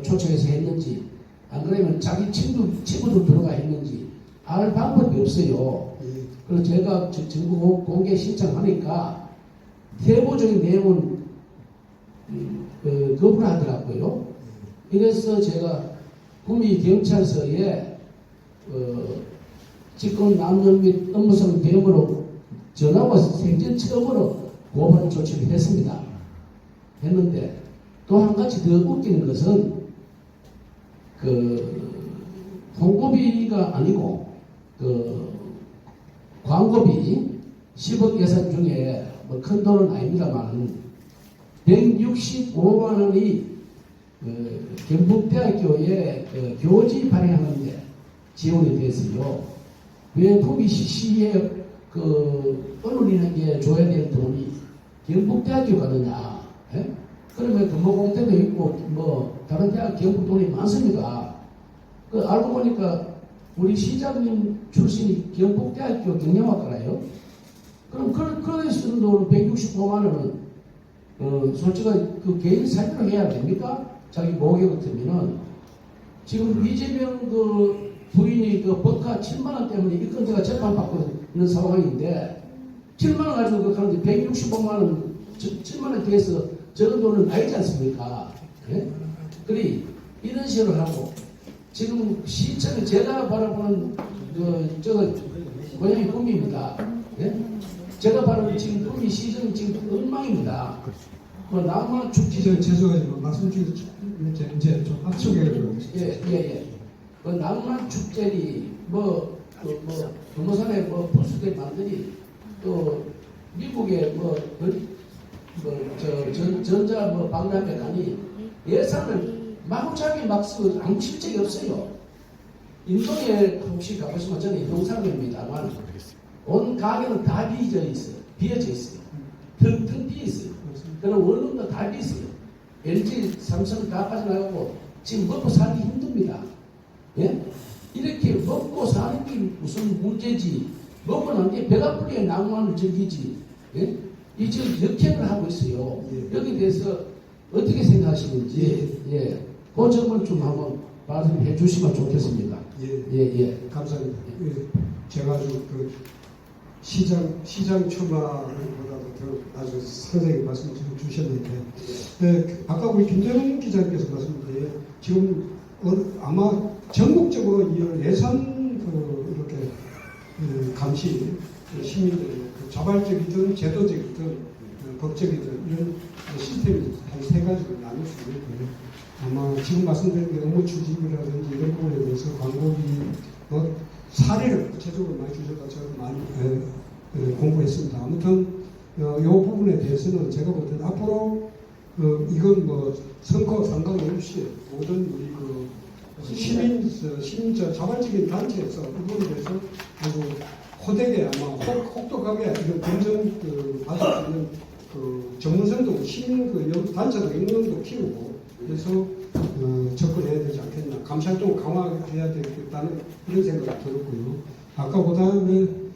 초청해서 했는지, 안 그러면 자기 친구들 들어가 했는지 알 방법이 없어요. 그래서 제가 정부 공개 신청하니까 세부적인 내용은 거부를 하더라고요. 이래서 제가 구미경찰서에 직권 남용 및 업무상 배임으로 전화와 생전 처음으로 고발 조치를 했습니다. 했는데 또 한 가지 더 웃기는 것은 홍보비가 아니고 광고비 10억 예산 중에 큰 돈은 아닙니다만 165만 원이 경북대학교에 교지 발행하는데 지원이 됐어요. 왜 구미시에 언론인에게 줘야 될 돈이 경북대학교 가느냐? 예? 그러면 금호공대도 있고 다른 대학 경북 돈이 많습니다. 알고 보니까 우리 시장님 출신이 경북대학교 경영학과라요. 그럼 그거에 쓰는 돈은 165만 원은 솔직히 개인 사유로 해야 됩니까? 자기 모교 같으면은 지금 이재명 부인이 법카 7만 원 때문에 이 건재가 재판받고 있는 상황인데 7만 원 가지고 하는데 165만 원 7만 원 대해서 적은 돈은 아니지 않습니까? 예? 그리 이런 식으로 하고 지금 시청에 제가 바라보는 고향이 구미입니다. 예? 제가 바라보는 지금 구미 시정이 지금 엉망입니다. 남한 축제 죄송하지만 말씀 중에 이제 좀 압축해 주세요. 예. 낭만 축제니 금호산에 부수대 만들이 또 미국에 전자 박람회 가니 예산을 마구잡이 막 쓰고 아무 실적이 없어요. 인도에 혹시 가보시면 저는 인동산입니다만 온 가게는 다 비어져 있어요. 텅텅 비어 있어요. 그런 원룸도 다 비어 있어요. LG, 삼성 다 빠져나가고 지금 먹고 살기 힘듭니다. 예? 이렇게 먹고 사는 게 무슨 문제지? 먹고 난 게 배가 불리에 낭만을 즐기지. 예? 이 지금 역행을 하고 있어요. 여기에 대해서 어떻게 생각하시는지, 그 점을 좀 한번 말씀해 주시면 좋겠습니다. 감사합니다. 제가 시장 출마보다도 더 아주 선생님 말씀 주셨는데, 아까 우리 김정은 기자님께서 말씀드린 지금 아마 전국적으로 이 예산 이렇게 감시 시민들의 자발적이든 제도적이든 법적이든 이런 시스템이 한 세 가지로 나눌 수 있고요. 아마 지금 말씀드린 게 업무 추진이라든지 이런 부분에 대해서 광고비 사례를 구체적으로 많이 주셨다 저는 많이 공부했습니다. 아무튼 이 부분에 대해서는 제가 볼 때는 앞으로 이건 선거 상관 없이 모든 우리 시민 자발적인 단체에서 이 부분에 대해서 아주 호되게 아마 혹독하게 이런 검증 받을 수 있는 전문성도 시민 단체도 인원도 키우고 그래서 접근해야 되지 않겠나. 감시활동을 강화해야 되겠다는 이런 생각이 들었고요. 아까보다는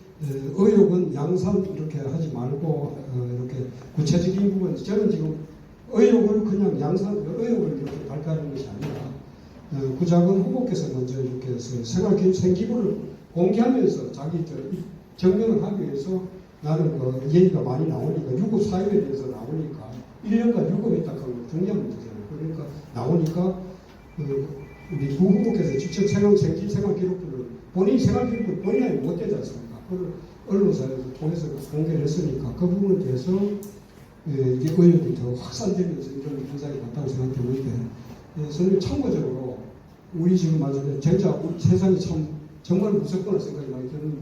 의혹은 양산 이렇게 하지 말고 이렇게 구체적인 부분 저는 지금 의혹을 그냥 양산 의혹을 이렇게 발표하는 것이 아니라 구자근 후보께서 먼저 이렇게 해서 생활기부를 공개하면서 자기 증명을 하기 위해서 나는 얘기가 많이 나오니까 유급 사유에 대해서 나오니까 1년간 유급했다 하는 중요한 문제잖아요. 그러니까 나오니까 우리 구 후보께서 직접 생활기록부를 본인 생활기록부를 본인이 못 되지 않습니까? 그걸 언론사에서 통해서 공개를 했으니까 그 부분에 대해서 이게 의혹이 더 확산되면서 이런 현상이 났다고 생각되는데 선생님 참고적으로 우리 지금 맞아요. 진짜 우리 세상이 정말 무섭구나 생각이 많이 드는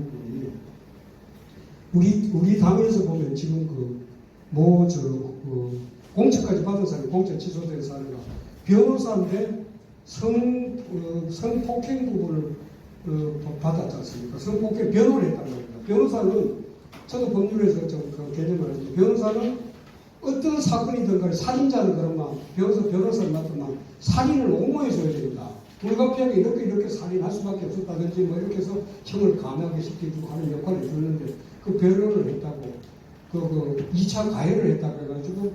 부분이 우리 당에서 보면 지금 공채까지 받은 사람이 공채 취소된 사례가 변호사인데 성폭행 부분을 받았지 않습니까? 성폭행 변호를 했단 말입니다. 변호사는 저도 법률에서 좀 그 개념을 하는데 변호사는 어떤 사건이든 간에 살인자는 그러면 변호사를 맡으면 살인을 옹호해줘야 됩니다. 불가피하게 이렇게 살인할 수밖에 없었다든지 뭐 이렇게 해서 형을 감하게 시켜주고 하는 역할을 해주는데 그 변호를 했다고 그 2차 가해를 했다고 해가지고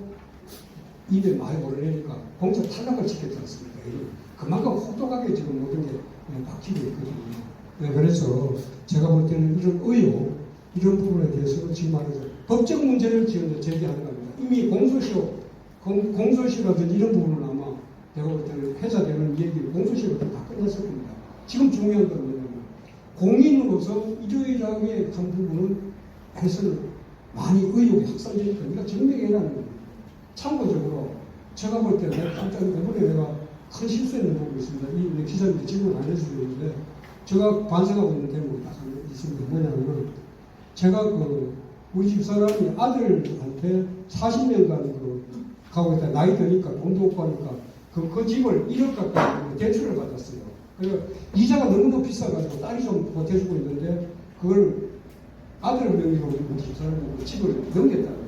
입에 많이 오르내니까 공짜 탈락을 시켰지 않습니까? 그만큼 혹독하게 지금 모든 게 박히고 있거든요. 네, 그래서 제가 볼 때는 이런 의혹, 이런 부분에 대해서는 지금 말해서 법적 문제를 지금 제기하는 겁니다. 이미 공소시효라든지 이런 부분은 아마 제가 볼 때는 회자되는 얘기를 공소시효가 다 끝났을 겁니다. 지금 중요한 건 뭐냐면 공인으로서 이러이러하게 한 부분은 해서는 많이 의혹이 확산되니까 우리가 증명해라는 겁니다. 참고적으로 제가 볼 때는 깜짝 이번에 내가 큰 실수했는 부분이 있습니다. 이 기자님들 질문 안 해주셨는데 제가 반성하고 있는 대목이 딱 있습니다. 뭐냐면 제가 우리 집사람이 아들한테 40년간 가고 있다 나이 드니까 돈도 없고 하니까 그 집을 1억 가까이 대출을 받았어요. 그래서 이자가 너무너무 비싸가지고 딸이 좀 보태주고 있는데 그걸 아들 명의로 우리 집사람이 집을 넘겼다는 겁니다.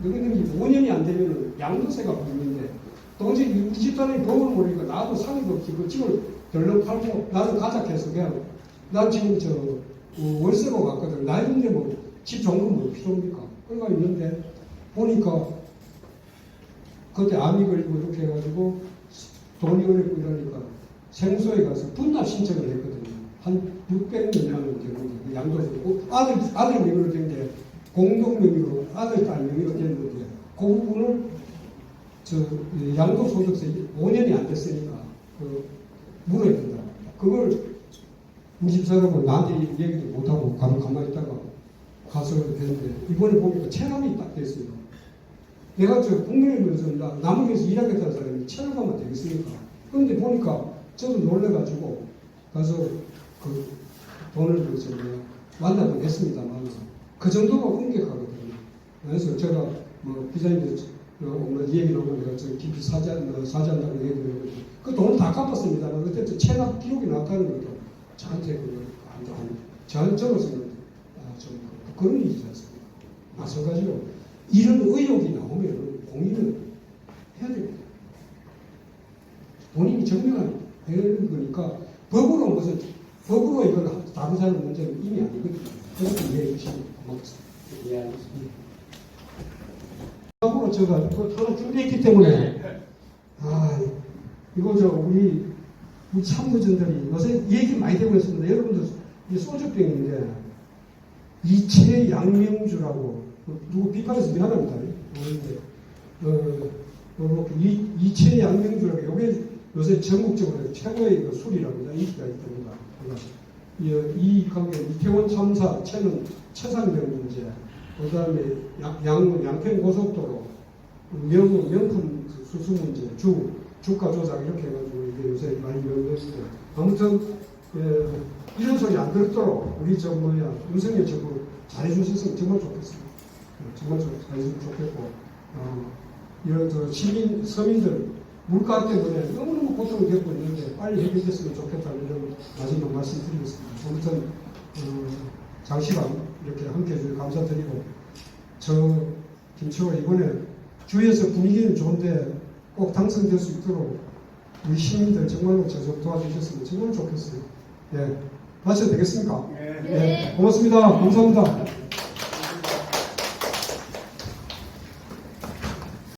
넘겼는데 5년이 안 되면 양도세가 붙는데 도저히 우리 집사람이 법을 모르니까 나도 상의도 없이 그 집을 덜렁 팔고 나는 가작해서 그냥 난 지금 월세로 갔거든. 나이 근데 뭐 집 좋은 건 뭐 필요합니까? 그러가 있는데 보니까 그때 암이 걸리고 이렇게 해가지고 돈이 어렵고 이러니까 생소에 가서 분납 신청을 했거든요. 한 600몇만 원 되는데 양도세 아들 명의로 된게 공동 명의로 아들 딸 명의로 됐는데 그 부분을 양도소득세 5년이 안 됐으니까 물어야 된다. 그걸 우리 집사람은 나한테 얘기도 못하고 가만히 있다가 가서 했는데 이번에 보니까 체납이 딱 됐어요. 내가 국민의힘에서 남원에서 일하겠다는 사람이 체납하면 되겠습니까? 그런데 보니까 저도 놀래가지고 가서 그 돈을 만나긴 했습니다만 그 정도가 엄격하거든요. 그래서 제가 뭐 기자님들 얘기 나오면 내가 깊이 사죄한다고 얘기를 했는데 그 돈을 다 갚았습니다만 그때 체납 기록이 나왔다는 것도 저한테 저로서는 좀 그런 일이지 않습니까? 마찬가지로 이런 의혹이 나오면 공인은 해야 됩니다. 본인이 증명해야 되는 거니까 법으로 이걸 다루자는 문제는 이미 아니거든요. 그렇게 이해해 주시면 고맙습니다. 예, 알겠습니다. 앞으로 제가 하나 준비했기 때문에 이거 우리 참모진들이 요새 얘기 많이 되고 있습니다. 여러분들 이 소주병인데 이채양명주라고 누구 비판해서 미안합니다. 이채양명주라고 이게 요새 전국적으로 최고의 술이랍니다. 인기가 있답니다. 이 관계 이태원 참사 채는 최상병 문제, 그다음에 양평 고속도로 명품 수수 문제, 주가 조작 이렇게 해가지고 이게 요새 많이 연결되는데 아무튼 이런 소리 안 들도록 우리 윤석열 정부 잘해주셨으면 정말 좋겠습니다. 정말 잘해주면 좋겠고 이런 서민들 물가 때문에 너무너무 고통을 겪고 있는데 빨리 해결됐으면 좋겠다는 이런 마지막 말씀드리겠습니다. 아무튼 장시간 이렇게 함께해 주셔서 감사드리고 김치호 이번에 주위에서 분위기는 좋은데 꼭 당선될 수 있도록 우리 시민들 정말로 저 좀 도와주셨으면 정말 좋겠어요. 네, 마셔도 되겠습니까? 네. 고맙습니다. 감사합니다.